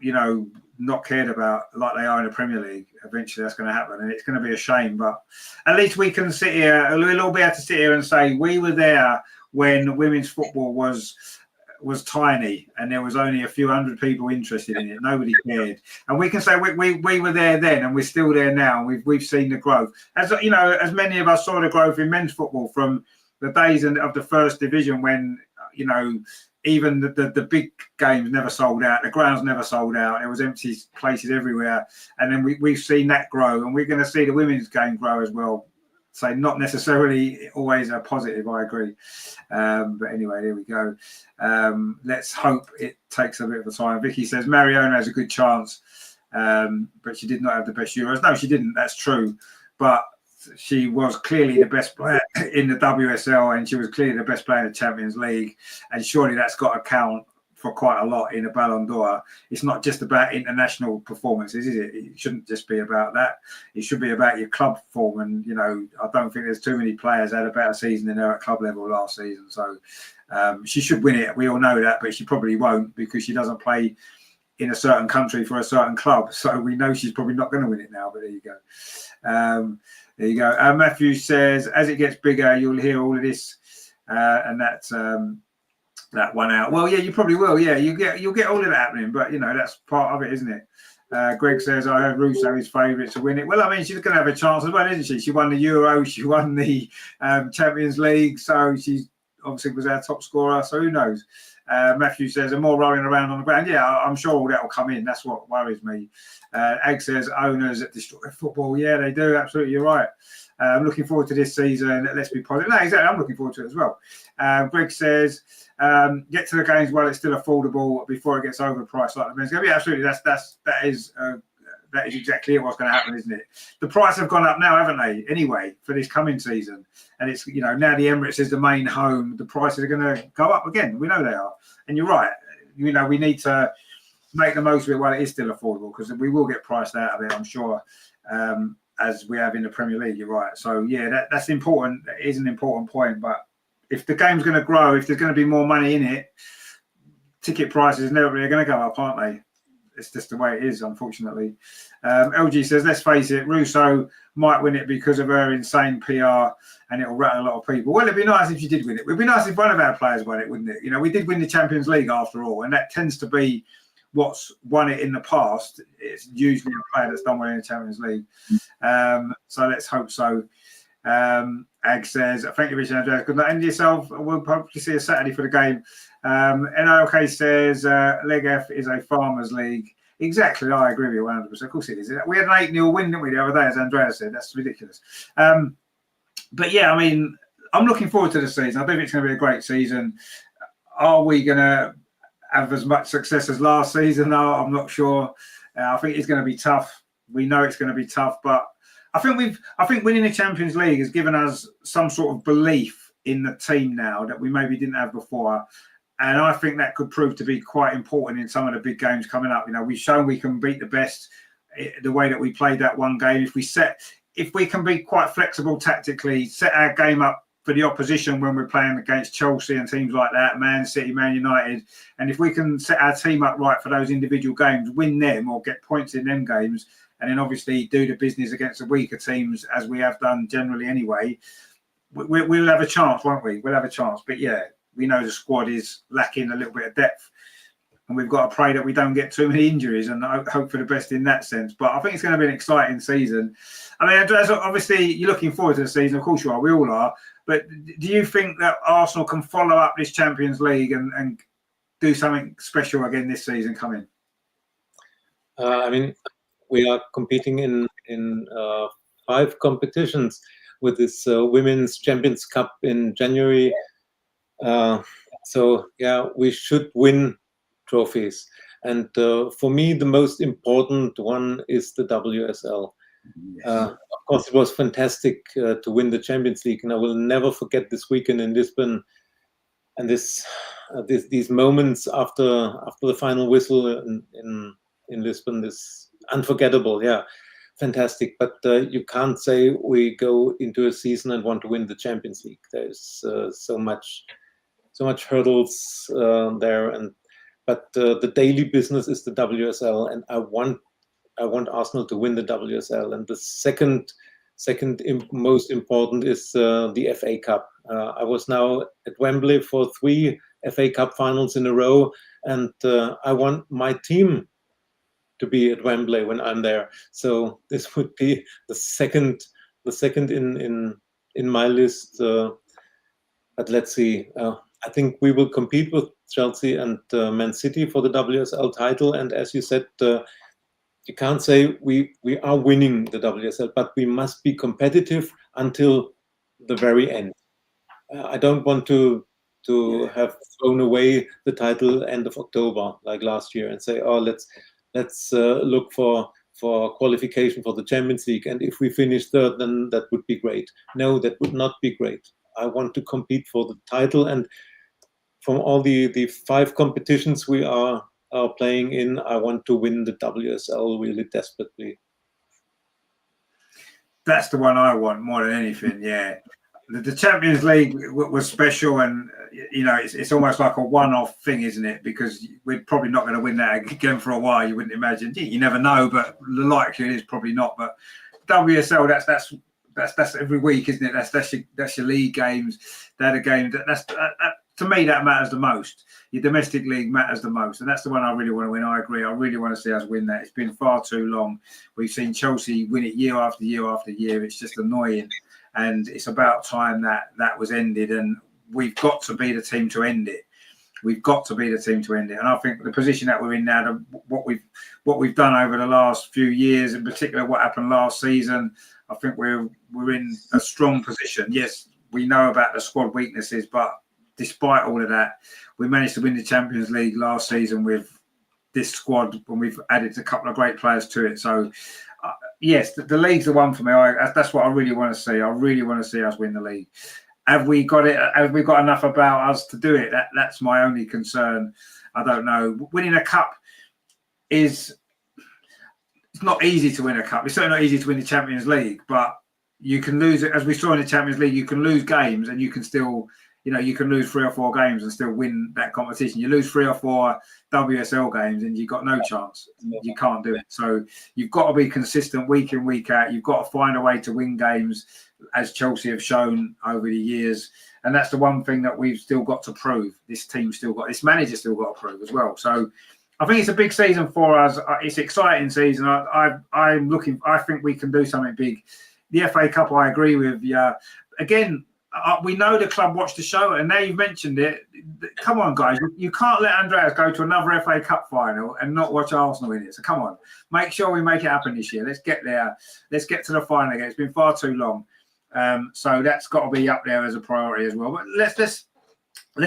you know, not cared about like they are in the Premier League. Eventually that's going to happen, and it's going to be a shame, but at least we can sit here, we'll all be able to sit here and say we were there when women's football was tiny and there was only a few hundred people interested in it. Nobody cared, and we can say we were there then, and we're still there now. We've seen the growth, as you know, as many of us saw the growth in men's football from the days of the first division, when, you know, even the big games never sold out, the grounds never sold out, there was empty places everywhere, and then we've seen that grow, and we're going to see the women's game grow as well. So not necessarily always a positive, I agree. But anyway, there we go. Let's hope it takes a bit of a time. Vicky says Mariona has a good chance, but she did not have the best Euros. No, she didn't. That's true. But she was clearly the best player in the WSL, and she was clearly the best player in the Champions League. And surely that's got to count for quite a lot in a Ballon d'Or. It's not just about international performances, is it? It shouldn't just be about that. It should be about your club form. And, you know, I don't think there's too many players that had a better season than her at club level last season. So she should win it. We all know that, but she probably won't, because she doesn't play in a certain country for a certain club. So we know she's probably not going to win it now, but there you go. There you go. Matthew says, as it gets bigger, you'll hear all of this, and that's that one out. Well, yeah, you probably will. Yeah, you'll get all of that happening, but you know, that's part of it, isn't it? Greg says, I heard Russo is favourite to win it. Well, I mean, she's going to have a chance as well, isn't she? She won the Euro, she won the Champions League, so she obviously was our top scorer. So who knows? Matthew says, "Are more rolling around on the ground?" Yeah, I'm sure all that will come in. That's what worries me. Ag says, "Owners that destroy football." Yeah, they do. Absolutely, you're right. I'm looking forward to this season. Let's be positive. No, exactly. I'm looking forward to it as well. Greg says, "Get to the games while it's still affordable before it gets overpriced like the men's game." Yeah, absolutely. That is exactly what's going to happen, isn't it? The price have gone up now, haven't they? Anyway, for this coming season, and it's, you know, now the Emirates is the main home. The prices are going to go up again. We know they are, and you're right. You know, we need to make the most of it while it is still affordable, because we will get priced out of it, I'm sure, as we have in the Premier League. You're right. So yeah, that's important. It is an important point. But if the game's going to grow, if there's going to be more money in it, ticket prices never really going to go up, aren't they? It's just the way it is, unfortunately. LG says, let's face it, Russo might win it because of her insane PR, and it'll rattle a lot of people. Well, it'd be nice if she did win it. It'd be nice if one of our players won it, wouldn't it? You know, we did win the Champions League after all, and that tends to be what's won it in the past. It's usually a player that's done well in the Champions League. So let's hope so. Ag says, thank you, Richard Andreas. Good night. And yourself, we'll probably see you Saturday for the game. NOK says, Leg F is a farmers league. Exactly, I agree with you 100%. Of course it is. We had an 8-0 win, didn't we, the other day, as Andreas said. That's ridiculous. But yeah, I mean, I'm looking forward to the season. I think it's going to be a great season. Are we going to have as much success as last season? No, I'm not sure. I think it's going to be tough. We know it's going to be tough, but I think winning the Champions League has given us some sort of belief in the team now that we maybe didn't have before. And I think that could prove to be quite important in some of the big games coming up. You know, we've shown we can beat the best the way that we played that one game. If we can be quite flexible tactically, set our game up for the opposition when we're playing against Chelsea and teams like that, Man City, Man United. And if we can set our team up right for those individual games, win them or get points in them games, and then obviously do the business against the weaker teams, as we have done generally anyway, we'll have a chance, won't we? We'll have a chance. But yeah, we know the squad is lacking a little bit of depth, and we've got to pray that we don't get too many injuries and hope for the best in that sense. But I think it's going to be an exciting season. I mean, Andreas, obviously you're looking forward to the season. Of course you are. We all are. But do you think that Arsenal can follow up this Champions League and do something special again this season coming? I mean, we are competing in 5 competitions with this Women's Champions Cup in January. So yeah, we should win trophies. And for me, the most important one is the WSL. Yes. of course, it was fantastic to win the Champions League, and I will never forget this weekend in Lisbon and these moments after the final whistle in Lisbon. This unforgettable, yeah, fantastic. But you can't say we go into a season and want to win the Champions League. There's so much hurdles there, but the daily business is the WSL, and I want Arsenal to win the WSL. And the second most important is the FA Cup. I was now at Wembley for 3 FA Cup finals in a row, and I want my team to be at Wembley when I'm there. So this would be the second in my list. But let's see. I think we will compete with Chelsea and Man City for the WSL title. And as you said, you can't say we are winning the WSL, but we must be competitive until the very end. I don't want to have thrown away the title end of October like last year and say, oh, let's look for qualification for the Champions League, and if we finish third, then that would be great. No, that would not be great. I want to compete for the title, and from all the 5 competitions we are playing in, I want to win the WSL really desperately. That's the one I want more than anything. Yeah, the Champions League was special, and it's almost like a one-off thing, isn't it? Because we're probably not going to win that again for a while. You wouldn't imagine. You never know, but the likelihood is probably not. But WSL, that's every week, isn't it? That's your league games. They're the games. To me, that matters the most. Your domestic league matters the most, and that's the one I really want to win. I agree. I really want to see us win that. It's been far too long. We've seen Chelsea win it year after year after year. It's just annoying, and it's about time that was ended. And we've got to be the team to end it. We've got to be the team to end it. And I think the position that we're in now, what we've done over the last few years, in particular what happened last season, I think we're in a strong position. Yes, we know about the squad weaknesses, but despite all of that, we managed to win the Champions League last season with this squad, and we've added a couple of great players to it. So, yes, the league's the one for me. That's what I really want to see. I really want to see us win the league. Have we got it? Have we got enough about us to do it? That's my only concern. I don't know. Winning a cup it's not easy to win a cup. It's certainly not easy to win the Champions League, but you can lose it. As we saw in the Champions League, you can lose games, and you can still, you can lose 3 or 4 games and still win that competition. You lose 3 or 4 WSL games and you've got no chance. You can't do it. So you've got to be consistent week in, week out. You've got to find a way to win games, as Chelsea have shown over the years. And that's the one thing that we've still got to prove. This manager's still got to prove as well. So I think it's a big season for us. It's an exciting season. I think we can do something big. The FA Cup, I agree with you. Again, we know the club watched the show, and now you've mentioned it. Come on, guys. You can't let Andreas go to another FA Cup final and not watch Arsenal in it. So come on. Make sure we make it happen this year. Let's get there. Let's get to the final again. It's been far too long. So that's got to be up there as a priority as well. But let's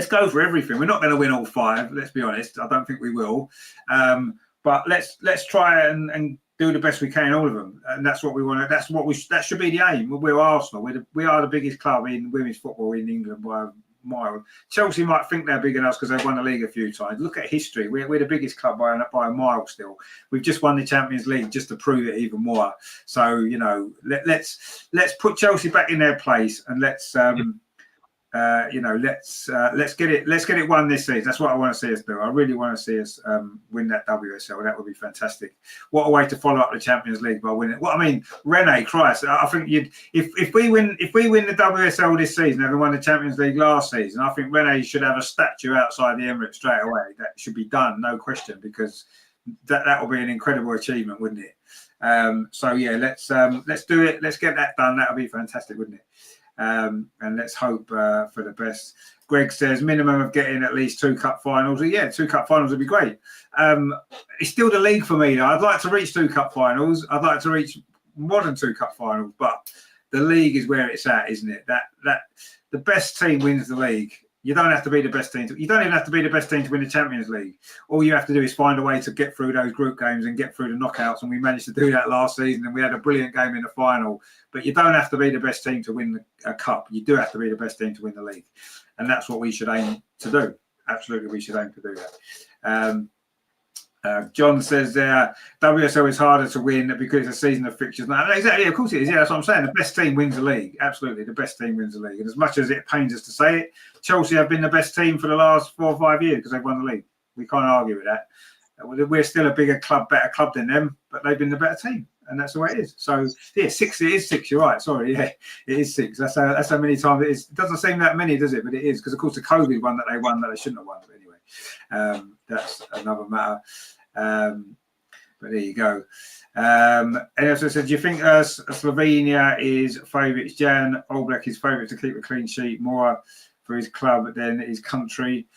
go for everything. We're not going to win all 5, let's be honest. I don't think we will. But let's try and do the best we can in all of them, and that's what we want. That should be the aim. We're Arsenal. We are the biggest club in women's football in England by a mile. Chelsea might think they're bigger than us because they've won the league a few times. Look at history. We're the biggest club by a mile still. We've just won the Champions League just to prove it even more. So let's put Chelsea back in their place, and let's get it won this season. That's what I want to see us do. I really want to see us win that WSL. That would be fantastic. What a way to follow up the Champions League by winning. Well, I mean, Renee, Christ, I think if we win the WSL this season, having won the Champions League last season, I think Renee should have a statue outside the Emirates straight away. That should be done, no question, because that will be an incredible achievement, wouldn't it? So yeah, let's do it. Let's get that done. That would be fantastic, wouldn't it? And let's hope for the best. Greg says minimum of getting at least 2 cup finals. Yeah, 2 cup finals would be great. It's still the league for me though. I'd like to reach 2 cup finals. I'd like to reach more than 2 cup finals, but the league is where it's at, isn't it? That the best team wins the league. You don't have to be the best team. You don't even have to be the best team to win the Champions League. All you have to do is find a way to get through those group games and get through the knockouts. And we managed to do that last season. And we had a brilliant game in the final. But you don't have to be the best team to win a cup. You do have to be the best team to win the league. And that's what we should aim to do. Absolutely, we should aim to do that. John says there, WSL is harder to win because it's a season of fixtures. No, exactly, of course it is. Yeah, that's what I'm saying. The best team wins the league. Absolutely, the best team wins the league. And as much as it pains us to say it, Chelsea have been the best team for the last 4 or 5 years because they've won the league. We can't argue with that. We're still a bigger club, better club than them, but they've been the better team. And that's the way it is. So, yeah, 6, it is 6. You're right. Sorry. Yeah, it is 6. That's how many times it is. It doesn't seem that many, does it? But it is. Because, of course, the COVID one that they won that they shouldn't have won. But anyway, that's another matter. But there you go. And also said, do you think Slovenia is favourites? Jan Oblak is favourite to keep a clean sheet more for his club than his country.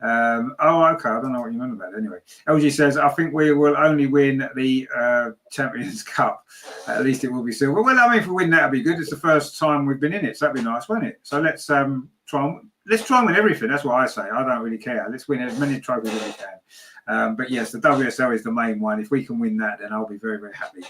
Oh, okay. I don't know what you meant about it. Anyway, LG says, I think we will only win the Champions Cup. At least it will be silver. Well, I mean, if we win, that'd be good. It's the first time we've been in it, so that'd be nice, won't it? So let's try and win everything. That's what I say. I don't really care. Let's win as many trophies as we can. But yes, the WSL is the main one. If we can win that, then I'll be very, very happy.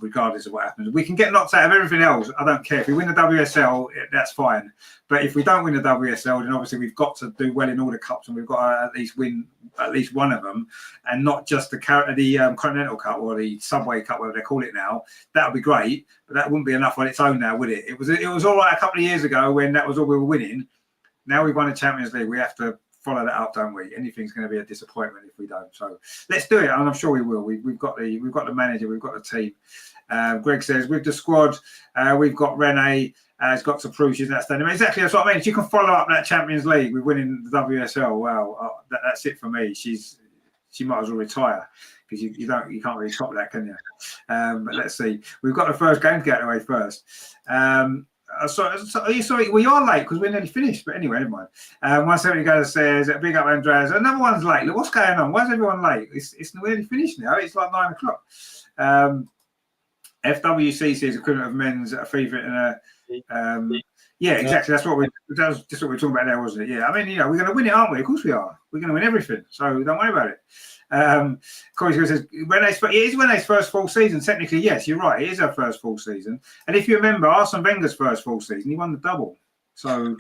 Regardless of what happens, we can get knocked out of everything else. I don't care if we win the WSL, that's fine. But if we don't win the WSL, then obviously we've got to do well in all the cups, and we've got to at least win at least one of them, and not just the Continental Cup or the Subway Cup, whatever they call it now. That would be great, but that wouldn't be enough on its own now, would it? It was all right a couple of years ago when that was all we were winning. Now we've won the Champions League. We have to follow that up, don't we? Anything's going to be a disappointment if we don't. So let's do it, and I'm sure we will. We've got the manager, we've got the team. Greg says with the squad, we've got Renee has got to prove she's outstanding. Exactly, that's what I mean. She can follow up that Champions League with winning the WSL. Well, that's it for me. She might as well retire because you can't really top that, can you? But let's see. We've got the first game to get away first. Sorry, we are late because we're nearly finished. But anyway, never mind. 170 goes says, big up Andreas. Another one's late. Look, what's going on? Why is everyone late? It's nearly finished now. It's like 9 o'clock. FWCC is equivalent of men's FIFA and yeah, exactly. That's what that's just what we're talking about there, wasn't it? Yeah, I mean, we're going to win it, aren't we? Of course we are. We're going to win everything. So don't worry about it. Corey says, it is Renee's first full season. Technically, yes, you're right. It is her first full season. And if you remember, Arsene Wenger's first full season, he won the double. So,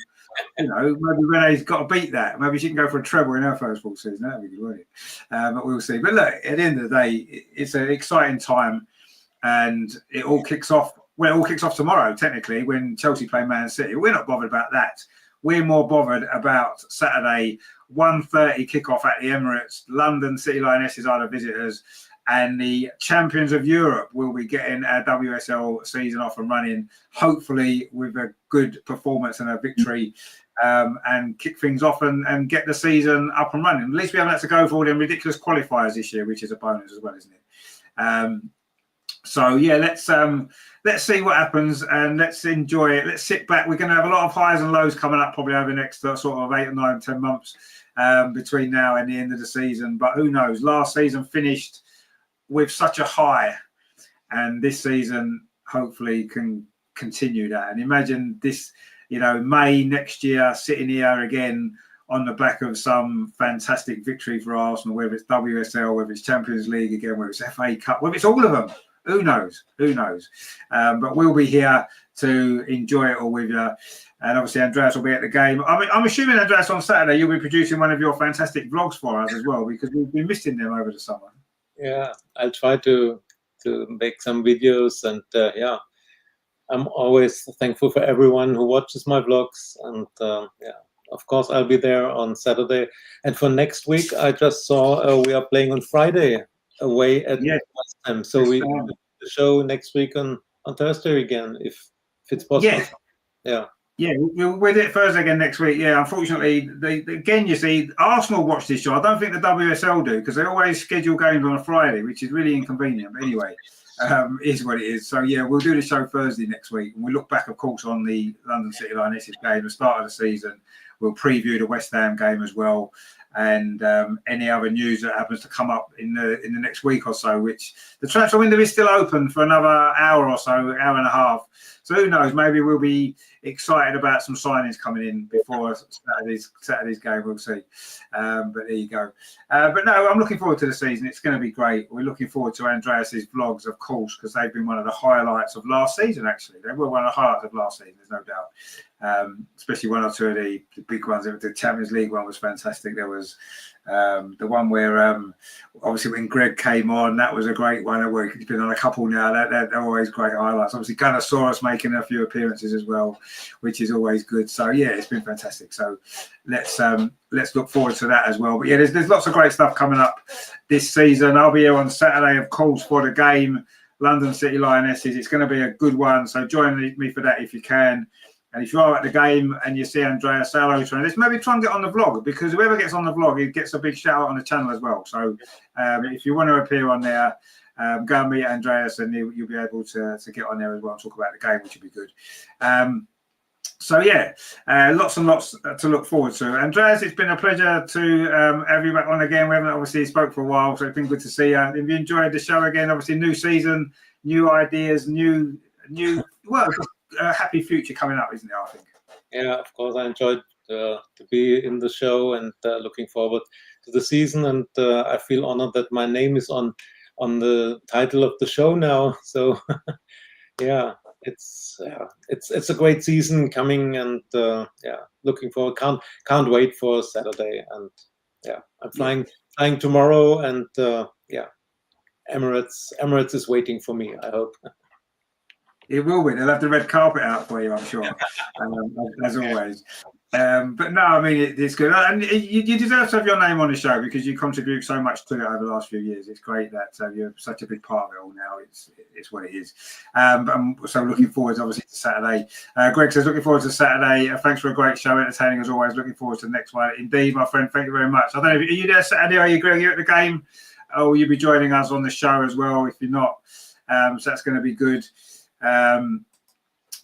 maybe Renee's got to beat that. Maybe she can go for a treble in her first full season. That'd be good, wouldn't it? But we'll see. But look, at the end of the day, it's an exciting time. And it all kicks off. Well, it all kicks off tomorrow, technically, when Chelsea play Man City. We're not bothered about that. We're more bothered about Saturday, 1:30 kickoff at the Emirates. London City Lionesses are the visitors, and the champions of Europe will be getting our WSL season off and running, hopefully with a good performance and a victory, and kick things off and get the season up and running. At least we haven't had to go for all them ridiculous qualifiers this year, which is a bonus as well, isn't it? So yeah, let's see what happens and let's enjoy it. Let's sit back. We're going to have a lot of highs and lows coming up probably over the next sort of 8 or 9, 10 months between now and the end of the season. But who knows? Last season finished with such a high, and this season hopefully can continue that. And imagine this, May next year, sitting here again on the back of some fantastic victory for Arsenal, whether it's WSL, whether it's Champions League again, whether it's FA Cup, whether it's all of them. Who knows? But we'll be here to enjoy it all with you. And obviously, Andreas will be at the game. I mean, I'm assuming, Andreas, on Saturday, you'll be producing one of your fantastic vlogs for us as well, because we've been missing them over the summer. Yeah, I'll try to make some videos. And I'm always thankful for everyone who watches my vlogs. And of course, I'll be there on Saturday. And for next week, I just saw we are playing on Friday away at West Ham. So we do the show next week on Thursday again, if it's possible. Yeah, we'll do it Thursday again next week. Yeah, unfortunately, again, you see, Arsenal watch this show. I don't think the WSL do, because they always schedule games on a Friday, which is really inconvenient. But anyway, is what it is. So yeah, we'll do the show Thursday next week, and we'll look back, of course, on the London City Lionesses game, the start of the season, We'll preview the West Ham game as well, and any other news that happens to come up in the next week or so. Which the transfer window is still open for another hour or so, hour and a half. So who knows? Maybe we'll be excited about some signings coming in before Saturday's game. We'll see. But there you go. But no, I'm looking forward to the season. It's going to be great. We're looking forward to Andreas's vlogs, of course, because they've been one of the highlights of last season. Actually, they were one of the highlights of last season. There's no doubt. Especially one or two of the big ones. The Champions League one was fantastic. There was the one where obviously when Greg came on, that was a great one. He's been on a couple now. They're always great highlights. Obviously Gunnosaurus making a few appearances as well, which is always good. So yeah, it's been fantastic. So let's look forward to that as well. But yeah, there's lots of great stuff coming up this season. I'll be here on Saturday, of course, for the game, London City Lionesses. It's going to be a good one. So join me for that if you can. And if you are at the game and you see Andreas, say hello to him. Let's maybe try and get on the vlog, because whoever gets on the vlog, he gets a big shout out on the channel as well. So if you want to appear on there, go and meet Andreas, and you'll be able to get on there as well and talk about the game, which would be good. So yeah, lots and lots to look forward to. Andreas, it's been a pleasure to have you back on again. We haven't obviously spoke for a while, so it's been good to see you. Have you enjoyed the show again? Obviously, new season, new ideas, new well. A happy future coming up, isn't it? I think. Yeah, of course. I enjoyed to be in the show, and looking forward to the season. And I feel honored that my name is on the title of the show now. So yeah, it's a great season coming, and yeah, looking forward. Can't wait for Saturday. And yeah, I'm flying tomorrow, and yeah, Emirates is waiting for me, I hope. It will be. They'll have the red carpet out for you, I'm sure, as always. But no, I mean, it's good. And you deserve to have your name on the show, because you contribute so much to it over the last few years. It's great that you're such a big part of it all now. It's what it is. But I'm so looking forward, obviously, to Saturday. Greg says, looking forward to Saturday. Thanks for a great show, entertaining as always. Looking forward to the next one. Indeed, my friend, thank you very much. I don't know, are you there Saturday? Are you, Greg? Are you at the game? Or will you be joining us on the show as well if you're not? So that's going to be good. And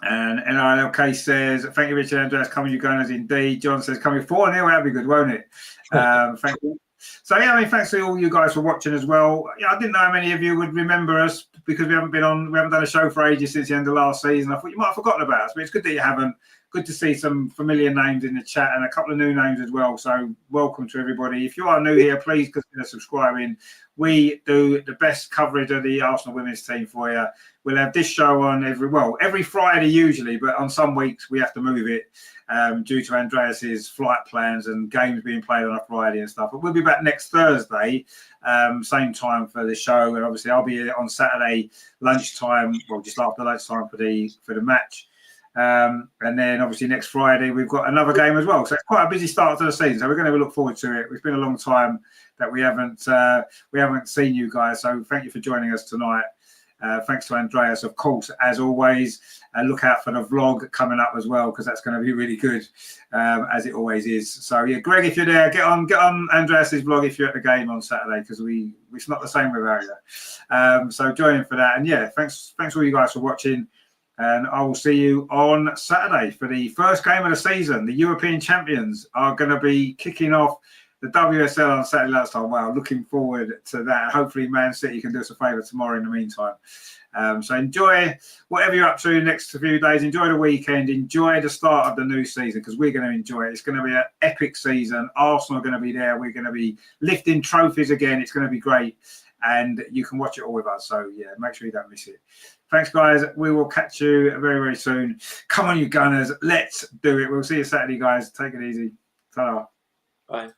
NRLK says, thank you, Richard. Andreas, coming you Gunners, indeed. John says, coming 4-0, that'll be good, won't it? Thank you. So yeah, I mean, thanks to all you guys for watching as well. Yeah, I didn't know how many of you would remember us, because we haven't done a show for ages since the end of last season. I thought you might have forgotten about us, but it's good that you haven't. Good to see some familiar names in the chat, and a couple of new names as well. So welcome to everybody. If you are new here, please consider subscribing. We do the best coverage of the Arsenal women's team for you. We'll have this show on every Friday usually, but on some weeks we have to move it due to Andreas's flight plans and games being played on a Friday and stuff. But we'll be back next Thursday, same time for the show, and obviously I'll be here on Saturday lunchtime, well, just after lunchtime for the match. And then obviously next Friday we've got another game as well, so it's quite a busy start to the season, so we're going to look forward to it. It's been a long time that we haven't seen you guys, so thank you for joining us tonight. Thanks to Andreas, of course, as always. Look out for the vlog coming up as well, because that's going to be really good, as it always is. So yeah, Greg, if you're there, get on Andreas's vlog if you're at the game on Saturday, because it's not the same without you. So join in for that, and yeah, thanks all you guys for watching. And I will see you on Saturday for the first game of the season. The European Champions are going to be kicking off the WSL on Saturday lunchtime. Wow, looking forward to that. Hopefully Man City can do us a favour tomorrow in the meantime. So enjoy whatever you're up to next few days. Enjoy the weekend. Enjoy the start of the new season, because we're going to enjoy it. It's going to be an epic season. Arsenal are going to be there. We're going to be lifting trophies again. It's going to be great. And you can watch it all with us. So yeah, make sure you don't miss it. Thanks, guys. We will catch you very, very soon. Come on, you Gunners. Let's do it. We'll see you Saturday, guys. Take it easy. Ta-ra. Bye.